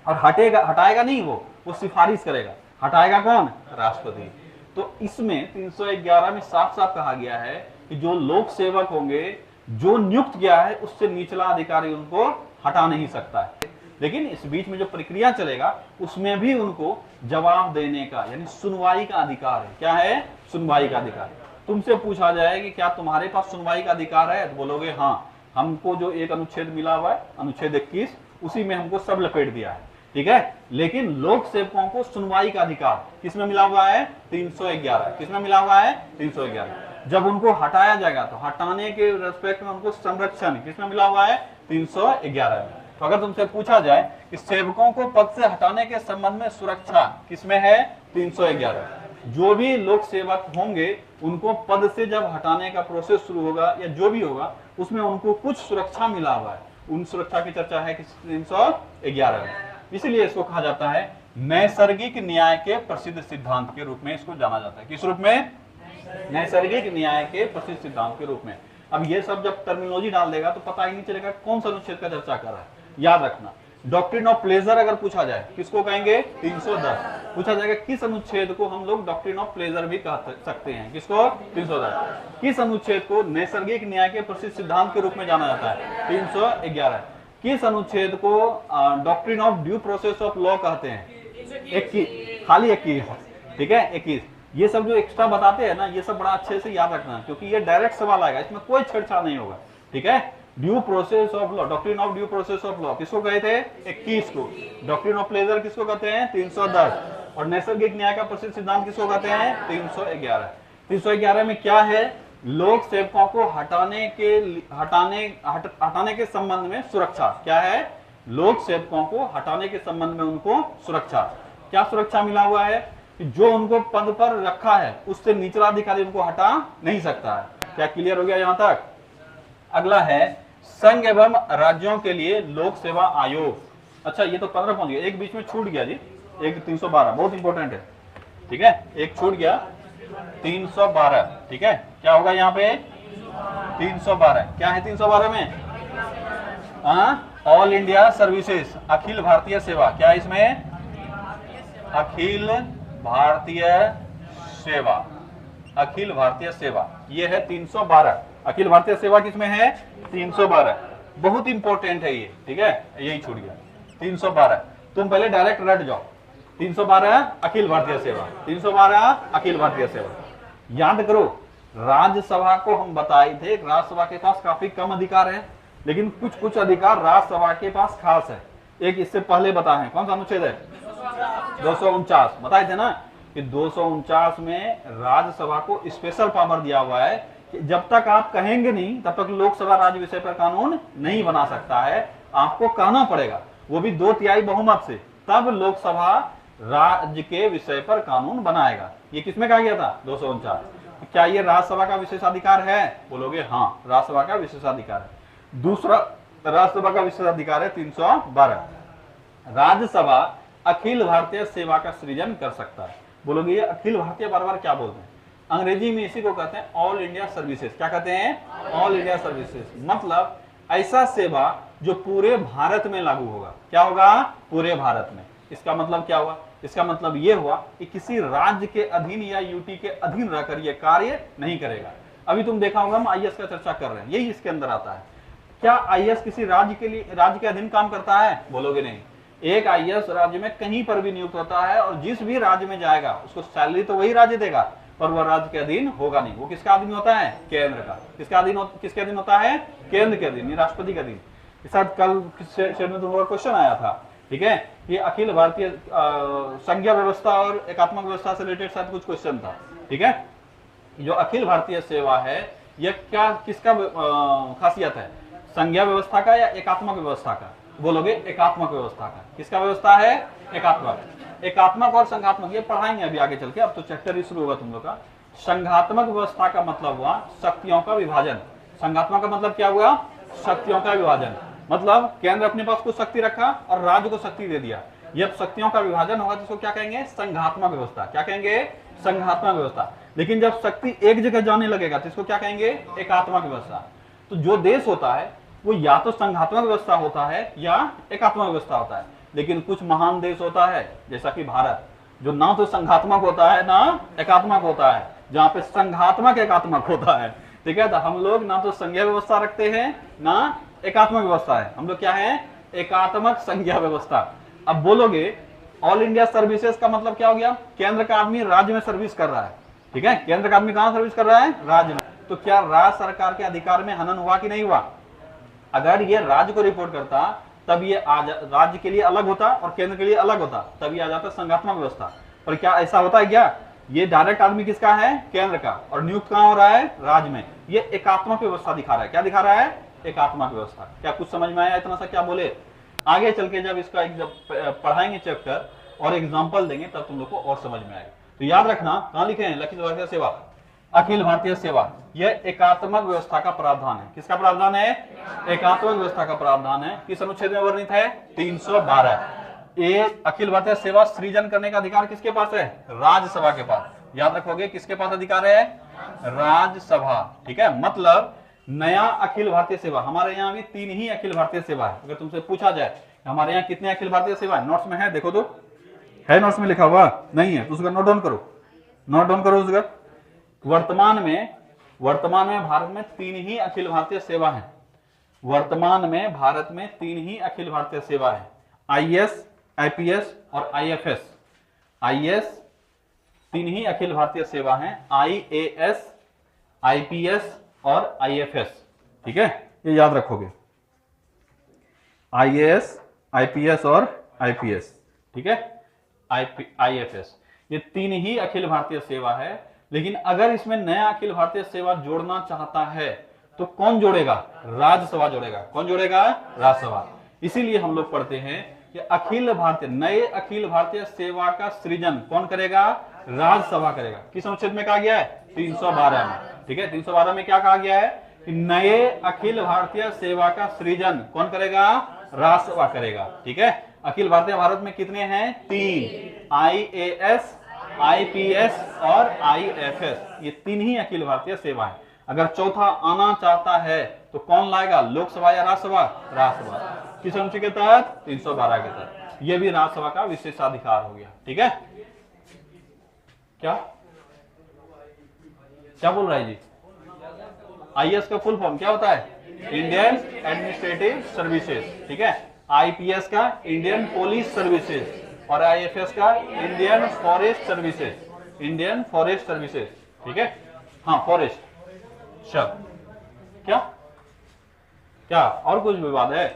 और हटाएगा नहीं, वो सिफारिश करेगा। हटाएगा कौन, राष्ट्रपति। तो इसमें 311 में साफ साफ कहा गया है कि जो लोक सेवक होंगे, जो नियुक्त किया है, उससे निचला अधिकारी उनको हटा नहीं सकता है। लेकिन इस बीच में जो प्रक्रिया चलेगा उसमें भी उनको जवाब देने का यानी सुनवाई का अधिकार है। क्या है, सुनवाई का अधिकार। तुमसे पूछा जाए कि क्या तुम्हारे पास सुनवाई का अधिकार है, तो बोलोगे हाँ, हमको जो एक अनुच्छेद मिला हुआ है, अनुच्छेद 21, उसी में हमको सब लपेट दिया है। ठीक है, लेकिन लोक सेवकों को सुनवाई का अधिकार किसमें मिला हुआ है, 311। किसमें मिला हुआ है, 311। जब उनको हटाया जाएगा तो हटाने के रेस्पेक्ट में उनको संरक्षण किसमें मिला हुआ है, 311 में। तो अगर तुमसे पूछा जाए कि सेवकों को पद से हटाने के संबंध में सुरक्षा किसमें है, 311। जो भी लोक सेवक होंगे उनको पद से जब हटाने का प्रोसेस शुरू होगा या जो भी होगा, उसमें उनको कुछ सुरक्षा मिला हुआ है। उन सुरक्षा की चर्चा है 311 में। इसलिए इसको कहा जाता है नैसर्गिक न्याय के प्रसिद्ध सिद्धांत के रूप में इसको जाना जाता है। किस रूप में, नैसर्गिक न्याय के प्रसिद्ध सिद्धांत के रूप में। अब ये सब जब टर्मिनोलॉजी डाल देगा तो पता ही नहीं चलेगा कौन सा अनुच्छेद का चर्चा कर रहा है। याद रखना, डॉक्ट्रिन ऑफ प्लेजर अगर पूछा जाए किसको कहेंगे? 310। पूछा जाएगा किस अनुच्छेद को हम लोग डॉक्ट्रिन ऑफ प्लेजर भी कह सकते हैं? किसको? 310। किस अनुच्छेद को नैसर्गिक न्याय के प्रसिद्ध सिद्धांत के रूप में जाना जाता है? 311। किस अनुच्छेद को doctrine of due process of law कहते हैं? 21, खाली 21, ठीक है 21। ये सब जो एक्स्ट्रा बताते हैं ना, ये सब बड़ा अच्छे से याद रखना, क्योंकि ये डायरेक्ट सवाल आएगा, इसमें कोई छेड़छाड़ नहीं होगा, ठीक है। Due process of law, doctrine of due process of law किसको कहे थे? 21 को। डॉक्ट्रिन ऑफ प्लेजर किसको कहते हैं? 310। और नैसर्गिक न्याय का प्रसिद्ध सिद्धांत किसको कहते हैं? 311। 311 में क्या है? लोक सेवकों को हटाने के संबंध में सुरक्षा। क्या है? लोक सेवकों को हटाने के संबंध में उनको सुरक्षा। क्या सुरक्षा मिला हुआ है? कि जो उनको पद पर रखा है उससे निचला अधिकारी उनको हटा नहीं सकता है। क्या क्लियर हो गया यहां तक? अगला है संघ एवं राज्यों के लिए लोक सेवा आयोग। अच्छा, ये तो 15 पहुंच गया, एक बीच में छूट गया जी, एक 312 बहुत इंपॉर्टेंट है, ठीक है, एक छूट गया 312, ठीक है। क्या होगा यहाँ पे? 312 क्या है? 312 में all India services, Akhil Bharatiya सेवा। क्या है इसमें? अखिल भारतीय सेवा, अखिल भारतीय सेवा, ये है 312। अखिल भारतीय सेवा किसमें है? 312। बहुत इंपॉर्टेंट है ये, ठीक है, यही छूट गया 312। तुम पहले डायरेक्ट रट जाओ, 312 अखिल भारतीय सेवा, 312 अखिल भारतीय सेवा। याद करो, राज्यसभा को हम बताए थे राज्यसभा के पास काफी कम अधिकार है, लेकिन कुछ कुछ अधिकार राज्यसभा के पास खास है। एक इससे पहले बताए हैं, कौन सा अनुच्छेद है? 249 बताए थे ना कि 249 में राज्यसभा को स्पेशल पावर दिया हुआ है कि जब तक आप कहेंगे नहीं तब तक लोकसभा राज्य विषय पर कानून नहीं बना सकता है, आपको कहना पड़ेगा, वो भी 2/3 बहुमत से, तब लोकसभा राज्य के विषय पर कानून बनाएगा। ये किसमें कहा गया था? 249। क्या ये राज्यसभा का विशेषाधिकार है? बोलोगे हाँ, राज्यसभा का विशेषाधिकार है। दूसरा राज्यसभा का विशेषाधिकार है 312, राज्यसभा अखिल भारतीय सेवा का सृजन कर सकता है। बोलोगे ये अखिल भारतीय बार बार क्या बोलते हैं? अंग्रेजी में इसी को कहते हैं ऑल इंडिया सर्विसेज। क्या कहते हैं? ऑल इंडिया सर्विसेज, मतलब ऐसा सेवा जो पूरे भारत में लागू होगा। क्या होगा? पूरे भारत में। इसका मतलब क्या हुआ? इसका मतलब ये हुआ कि किसी राज्य के अधीन या यूटी के अधीन रहकर यह कार्य नहीं करेगा। अभी तुम देखा होगा हम आईएएस का चर्चा कर रहे हैं, यही इसके अंदर आता है। क्या आईएएस किसी राज्य के अधीन काम करता है? बोलोगे नहीं। एक आईएएस राज्य में कहीं पर भी नियुक्त होता है और जिस भी राज्य में जाएगा उसको सैलरी तो वही राज्य देगा, पर वह राज्य के अधीन होगा नहीं। वो किसका अधीन होता है? केंद्र का। किसके अधीन होता है? केंद्र के अधीन, राष्ट्रपति के अधीन। इस साथ कल शेर में तुम्हारा क्वेश्चन आया था, ठीक है, ये अखिल भारतीय संघीय व्यवस्था और एकात्मक व्यवस्था से रिलेटेड शायद कुछ क्वेश्चन था, ठीक है। जो अखिल भारतीय सेवा है यह क्या किसका खासियत है? संघीय व्यवस्था का या एकात्मक व्यवस्था का? बोलोगे एकात्मक व्यवस्था का। किसका व्यवस्था है? एकात्मक। एकात्मक और संघात्मक ये पढ़ाएंगे अभी आगे चल के, अब तो चैप्टर ही शुरू होगा तुम लोग का। संघात्मक व्यवस्था का मतलब हुआ शक्तियों का विभाजन। संघात्मक का मतलब क्या हुआ? शक्तियों का विभाजन। मतलब केंद्र अपने पास कुछ शक्ति रखा और राज्य को शक्ति दे दिया। जब शक्तियों का विभाजन होगा तो क्या कहेंगे? संघात्मक व्यवस्था। क्या कहेंगे? संघात्मक व्यवस्था। लेकिन जब शक्ति एक जगह जाने लगेगा तो इसको क्या कहेंगे? एकात्मक व्यवस्था। तो जो देश होता है वो या तो संघात्मक व्यवस्था होता है या एकात्मक व्यवस्था होता है। लेकिन कुछ महान देश होता है जैसा कि भारत, जो ना तो संघात्मक होता है ना एकात्मक होता है, जहाँ पे संघात्मक एकात्मक होता है, ठीक है। तो हम लोग ना तो संघीय व्यवस्था रखते हैं ना एकात्मक व्यवस्था है, हम लोग क्या है? एकात्मक संघीय व्यवस्था। अब बोलोगे ऑल इंडिया सर्विसेज का मतलब क्या हो गया? केंद्र का आदमी राज्य में सर्विस कर रहा है, ठीक है। केंद्र का आदमी कहाँ सर्विस कर रहा है? राज्य में। तो क्या राज्य सरकार के अधिकार में हनन हुआ कि नहीं हुआ? अगर ये राज्य को रिपोर्ट करता तब ये राज्य के लिए अलग होता और केंद्र के लिए अलग होता, तब ये आ जाता संघात्मक व्यवस्था। पर क्या ऐसा होता है क्या? ये डायरेक्ट आदमी किसका है? केंद्र का, और नियुक्त कहाँ हो रहा है? राज्य में। ये एकात्मक व्यवस्था दिखा रहा है। क्या दिखा रहा है? एकात्मक व्यवस्था। क्या कुछ समझ में आया? इतना सा क्या बोले? आगे चल के जब इसका जब पढ़ाएंगे चैप्टर और एग्जाम्पल देंगे तब तुम लोग को और समझ में आएगा। तो याद रखना, कहाँ लिखे हैं? अखिल भारतीय सेवा, अखिल भारतीय सेवा, यह एकात्मक व्यवस्था का प्रावधान है। किसका प्रावधान है? एकात्मक व्यवस्था का प्रावधान है। किस अनुच्छेद में वर्णित है? 312। ये अखिल भारतीय सेवा सृजन करने का अधिकार किसके पास है? राज्यसभा के पास। याद रखोगे किसके पास अधिकार है? राज्यसभा, ठीक है। मतलब नया अखिल भारतीय सेवा, हमारे यहाँ भी 3 ही अखिल भारतीय सेवा है। अगर तुमसे पूछा जाए हमारे यहाँ कितने अखिल भारतीय सेवा है, नोट्स में है, देखो तो है, नोट्स में लिखा हुआ नहीं है तो उसका नोट डाउन करो, नोट डाउन करो उसका। वर्तमान में भारत में 3 ही अखिल भारतीय सेवा है। वर्तमान में भारत में 3 ही अखिल भारतीय सेवा है, आईएएस, आईपीएस और आईएफएस। आईएएस 3 ही अखिल भारतीय सेवा है, आईएएस, आईपीएस और आईएफएस। ठीक है, ये याद रखोगे, आईएएस, आईपीएस और आईपीएस। ठीक है, आईएफएस, ये 3 ही अखिल भारतीय सेवा है। लेकिन अगर इसमें नया अखिल भारतीय सेवा जोड़ना चाहता है तो कौन जोड़ेगा? राज्यसभा जोड़ेगा। कौन जोड़ेगा? राज्यसभा। इसीलिए हम लोग पढ़ते हैं कि अखिल भारतीय, नए अखिल भारतीय सेवा का सृजन कौन करेगा? राज्यसभा करेगा। किस अनुच्छेद में कहा गया है? 312 में। ठीक है, 312 में क्या कहा गया है कि नए अखिल भारतीय सेवा का सृजन कौन करेगा? राज्यसभा करेगा। ठीक है, अखिल भारतीय भारत में कितने हैं? 3, आईएएस, आईपीएस और आईएफएस। ये 3 ही अखिल भारतीय सेवा है। अगर चौथा आना चाहता है तो कौन लाएगा? लोकसभा या राज्यसभा? राज्यसभा। किस अनुच्छेद के तहत? 312 के तहत। यह भी राज्यसभा का विशेषाधिकार हो गया। ठीक है, क्या क्या बोल रहा है जी? आईएएस का फुल फॉर्म क्या होता है? Indian administrative services. ठीक है, आईपीएस का इंडियन पुलिस सर्विसेज और आईएफएस का Indian forest services. Indian forest services. ठीक है, हाँ फॉरेस्ट शब्द क्या क्या और कुछ विवाद है?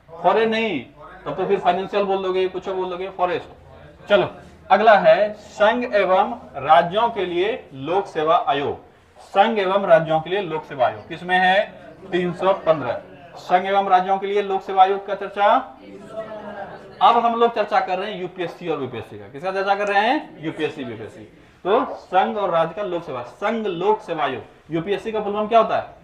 फॉरेस्ट नहीं, तब तो फिर फाइनेंशियल बोल दोगे, कुछ बोल दोगे, फॉरेस्ट। चलो अगला है संघ एवं राज्यों के लिए लोक सेवा आयोग। संघ एवं राज्यों के लिए लोक सेवा आयोग किसमें है? 315। संघ एवं राज्यों के लिए लोक सेवा आयोग का चर्चा अब हम लोग चर्चा कर रहे हैं यूपीएससी और बीपीएससी का। किसका चर्चा कर रहे हैं? UPSC BPSC. तो संघ और राज्य का लोक सेवा, संघ लोक सेवा आयोग। यूपीएससी का फुल फॉर्म क्या होता है?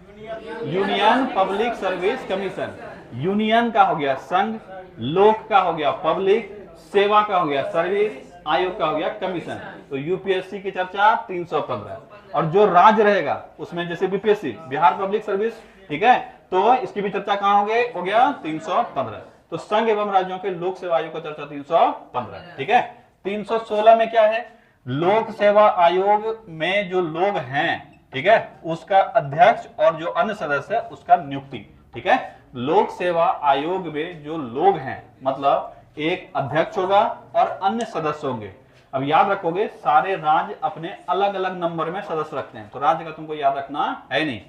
Union public service commission. Union का हो गया संघ, लोक का हो गया पब्लिक, सेवा का हो गया सर्विस, आयोग का हो गया कमीशन। तो यूपीएससी की चर्चा 315। और जो राज्य रहेगा उसमें जैसे बीपीएससी, बिहार पब्लिक सर्विस, ठीक है, तो इसकी भी चर्चा कहां हो गया? 315। तो संघ एवं राज्यों के लोक सेवा आयोग का चर्चा 315। ठीक है, 316 में क्या है? लोक सेवा आयोग में जो लोग हैं, ठीक है, उसका अध्यक्ष और जो अन्य सदस्य है उसका नियुक्ति। ठीक है, लोक सेवा आयोग में जो लोग हैं मतलब एक अध्यक्ष होगा और अन्य सदस्य होंगे। अब याद रखोगे सारे राज्य अपने अलग अलग नंबर में सदस्य रखते हैं, तो राज्य का तुमको याद रखना है नहीं।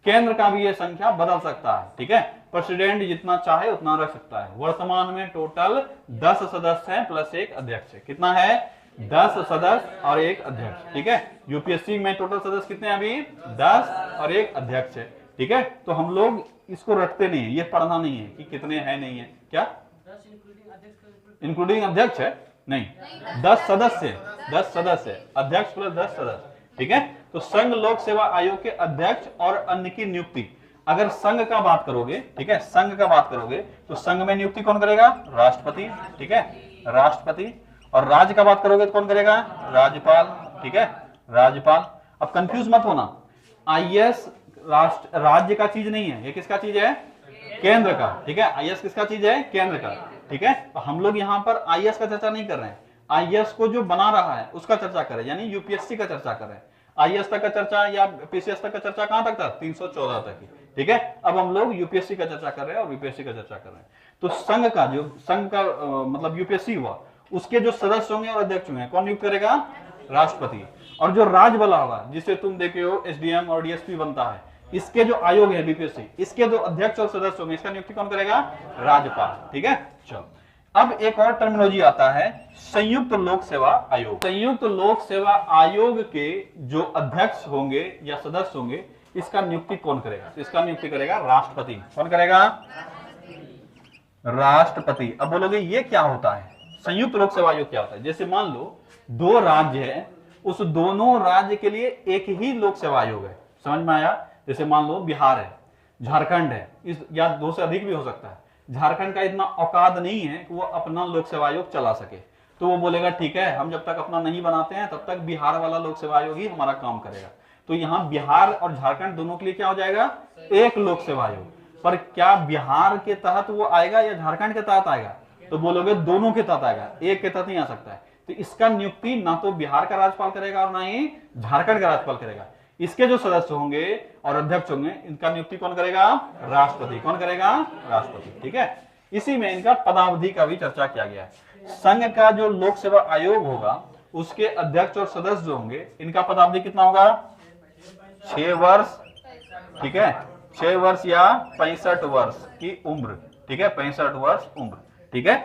केंद्र का भी ये संख्या बदल सकता है। ठीक है, प्रेसिडेंट जितना चाहे उतना रख सकता है। वर्तमान में टोटल 10 सदस्य हैं प्लस एक अध्यक्ष है। कितना है? 10 सदस्य और एक अध्यक्ष। ठीक है, यूपीएससी में टोटल सदस्य कितने हैं अभी? 10 और एक अध्यक्ष है। ठीक है, तो हम लोग इसको रखते नहीं है, ये पढ़ना नहीं है कि कितने हैं नहीं है। क्या इंक्लूडिंग अध्यक्ष है? नहीं, 10 सदस्य, 10 सदस्य, अध्यक्ष प्लस 10 सदस्य। ठीक है, तो संघ लोक सेवा आयोग के अध्यक्ष और अन्य की नियुक्ति। अगर संघ का बात करोगे, ठीक है, संघ का बात करोगे तो संघ में नियुक्ति कौन करेगा? राष्ट्रपति। ठीक है, राष्ट्रपति। और राज्य का बात करोगे तो कौन करेगा? राज्यपाल। ठीक है, राज्यपाल। अब कंफ्यूज मत होना, आईएएस राज्य का चीज नहीं है, ये किसका चीज है? केंद्र का। ठीक है, आईएएस किसका चीज है? केंद्र का। ठीक है, तो हम लोग यहाँ पर आईएएस का चर्चा नहीं कर रहे हैं, आईएएस को जो बना रहा है उसका चर्चा करें, यानी यूपीएससी का चर्चा करें। आईएएस तक का चर्चा या पीसीएस तक का चर्चा कहां तक था? 314 तक ही। ठीक है, अब हम लोग यूपीएससी का चर्चा कर रहे हैं और बीपीएससी का चर्चा कर रहे हैं। तो संघ का जो मतलब यूपीएससी हुआ उसके जो सदस्य होंगे और अध्यक्ष होंगे कौन नियुक्त करेगा? राष्ट्रपति। और जो राज्य वाला होगा जिसे तुम देखे हो एसडीएम और डीएसपी बनता है, इसके जो आयोग है बीपीएससी, इसके जो अध्यक्ष और सदस्य होंगे इसका नियुक्ति कौन करेगा? राज्यपाल। ठीक है, चलो अब एक और टर्मिनोलॉजी आता है संयुक्त लोक सेवा आयोग। संयुक्त लोक सेवा आयोग के जो अध्यक्ष होंगे या सदस्य होंगे इसका नियुक्ति कौन करेगा? तो इसका नियुक्ति करेगा राष्ट्रपति। कौन करेगा? राष्ट्रपति। अब बोलोगे ये क्या होता है? संयुक्त लोक सेवा आयोग क्या होता है? जैसे मान लो 2 राज्य है, उस दोनों राज्य के लिए एक ही लोक सेवा आयोग है। समझ में आया? जैसे मान लो बिहार है, झारखंड है, इस या 2 से अधिक भी हो सकता है। झारखंड का इतना औकात नहीं है कि वो अपना लोक सेवा आयोग चला सके, तो वो बोलेगा ठीक है हम जब तक अपना नहीं बनाते हैं तब तक बिहार वाला लोक सेवा आयोग ही हमारा काम करेगा। तो यहाँ बिहार और झारखंड दोनों के लिए क्या हो जाएगा, एक लोक सेवा आयोग। पर क्या बिहार के तहत वो आएगा या झारखंड के तहत आएगा, तो बोलोगे दोनों के तहत आएगा, एक के तहत नहीं आ सकता है। तो इसका नियुक्ति ना तो बिहार का राज्यपाल करेगा और ना ही झारखंड का राज्यपाल करेगा। इसके जो सदस्य होंगे और अध्यक्ष होंगे, इनका नियुक्ति कौन करेगा, राष्ट्रपति। कौन करेगा, राष्ट्रपति। ठीक है, इसी में इनका पदावधि का भी चर्चा किया गया है। संघ का जो लोक सेवा आयोग होगा उसके अध्यक्ष और सदस्य जो होंगे, इनका पदावधि कितना होगा, 6 वर्ष। ठीक है, 6 वर्ष या 65 वर्ष की उम्र। ठीक है, 65 वर्ष उम्र। ठीक है,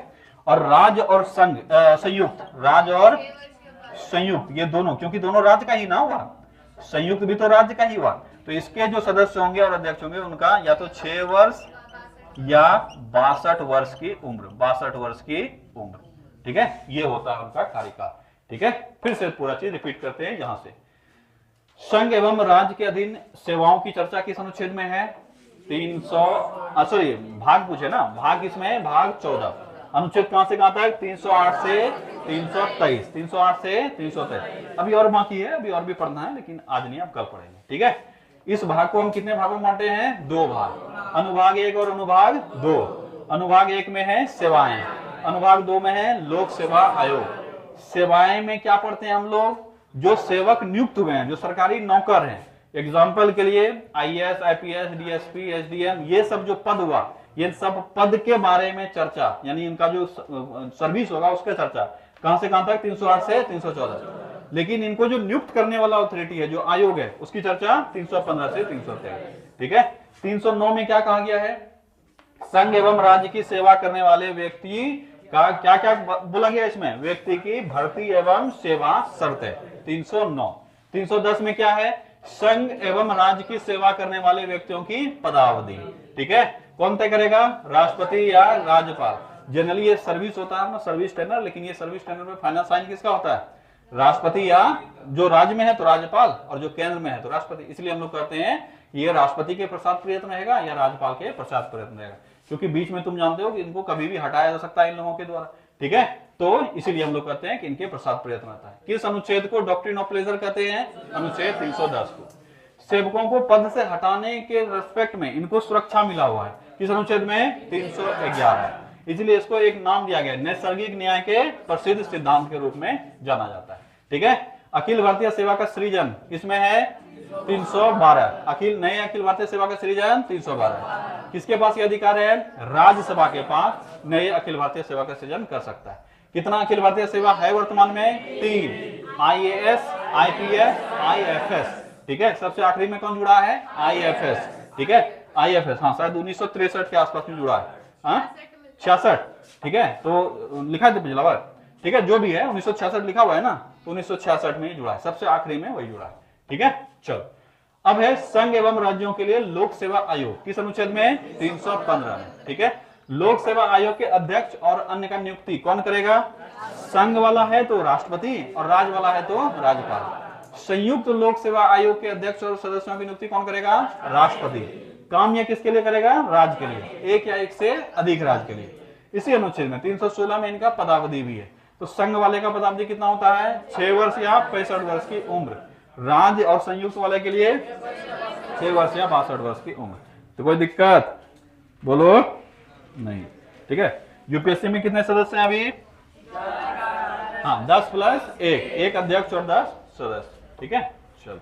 और राज्य और संघ संयुक्त, राज्य और संयुक्त ये दोनों, क्योंकि दोनों राज्य का ही ना हुआ, संयुक्त भी तो राज्य का ही हुआ। तो इसके जो सदस्य होंगे और अध्यक्ष होंगे उनका या तो 6 वर्ष या 62 वर्ष की उम्र, 62 वर्ष की उम्र। ठीक है, ये होता है उनका कार्यकाल। ठीक है, फिर से पूरा चीज रिपीट करते हैं यहां से। संघ एवं राज्य के अधीन सेवाओं की चर्चा किस अनुच्छेद में है, 300 सॉरी भाग पूछे ना, भाग किसमें है, भाग 14। अनुच्छेद कहां से कहां तक, 308 से 323, 308 से 323। अभी और बाकी है, अभी और भी पढ़ना है, लेकिन आज नहीं, अब कल पढ़ेंगे। ठीक है, इस भाग को हम कितने भागों में बांटते हैं, 2 भाग, अनुभाग 1 और अनुभाग 2। अनुभाग 1 में है सेवाएं, अनुभाग 2 में है लोक सेवा आयोग। सेवाएं में क्या पढ़ते हैं हम लोग, जो सेवक नियुक्त हुए हैं, जो सरकारी नौकर हैं। एग्जाम्पल के लिए आईएएस, आईपीएस, डीएसपी, एसडीएम, ये सब जो पद हुआ, ये सब पद के बारे में चर्चा, यानी इनका जो सर्विस होगा उसके चर्चा कहां से कहां तक, 308 से 314। लेकिन इनको जो नियुक्त करने वाला अथॉरिटी है, जो आयोग है, उसकी चर्चा 315 से 323। ठीक है, 309 में क्या कहा गया है, संघ एवं राज्य की सेवा करने वाले व्यक्ति का क्या क्या बोला गया इसमें, व्यक्ति की भर्ती एवं सेवा शर्तें, 309। 310 में क्या है, संघ एवं राज्य की सेवा करने वाले व्यक्तियों की पदावधि। ठीक है, कौन तय करेगा, राष्ट्रपति या राज्यपाल। जनरली ये सर्विस होता है ना, सर्विस टेनर, लेकिन ये सर्विस टेनर में फाइनल साइन किसका होता है, राष्ट्रपति, या जो राज्य में है तो राज्यपाल और जो केंद्र में है तो राष्ट्रपति। इसलिए हम लोग कहते हैं ये राष्ट्रपति के प्रसाद प्रयत्न रहेगा या राज्यपाल के प्रसाद प्रयत्न रहेगा, क्योंकि बीच में तुम जानते हो कि इनको कभी भी हटाया जा सकता है इन लोगों के द्वारा। ठीक है, तो इसीलिए हम लोग कहते हैं कि इनके प्रसाद प्रयत्न रहता है। किस अनुच्छेद को डॉक्ट्रिन ऑफ प्लेजर कहते हैं, अनुच्छेद 310 को। सेवकों को पद से हटाने के रेस्पेक्ट में इनको सुरक्षा मिला हुआ है, किस अनुच्छेद में, 311। इसलिए इसको एक नाम दिया गया, नैसर्गिक न्याय के प्रसिद्ध सिद्धांत के रूप में जाना जाता है। ठीक है, अखिल भारतीय सेवा का सृजन इसमें है 312, अखिल भारतीय सेवा का सृजन 312। किसके पास ये अधिकार है, राज्यसभा के पास नए अखिल भारतीय सेवा का सृजन कर सकता है। कितना अखिल भारतीय सेवा है वर्तमान में, 3, आईएएस, आईपीएस, आईएफएस। ठीक है, सबसे आखिरी में कौन जुड़ा है, आईएफएस। ठीक है, आईएफएस, हाँ शायद 1963 के आसपास में जुड़ा है, हाँ 66। ठीक है, तो लिखा है पिछला बार। ठीक है, जो भी है 1966 लिखा हुआ है ना, तो 1966 में ही जुड़ा है, सबसे आखिरी में वही जुड़ा है। ठीक है, चलो अब है संघ एवं राज्यों के लिए लोक सेवा आयोग, किस अनुच्छेद में, 315 में। ठीक है, लोक सेवा आयोग के अध्यक्ष और अन्य का नियुक्ति कौन करेगा, संघ वाला है तो राष्ट्रपति और राज्य वाला है तो राज्यपाल। संयुक्त लोक सेवा आयोग के अध्यक्ष और सदस्यों की नियुक्ति कौन करेगा, राष्ट्रपति। काम यह किसके लिए करेगा, राज्य के लिए, एक या एक से अधिक राज्य के लिए। इसी अनुच्छेद में 316 में इनका पदावधि भी है। तो संघ वाले का पदावधि कितना होता है, 6 वर्ष या 65 वर्ष की उम्र। राज्य और संयुक्त वाले के लिए 6 वर्ष या 62 वर्ष की उम्र। तो कोई दिक्कत बोलो नहीं। ठीक है, यूपीएससी में कितने सदस्य हैं अभी, हाँ 10 + 1, एक अध्यक्ष और 10 सदस्य। ठीक है, चलो।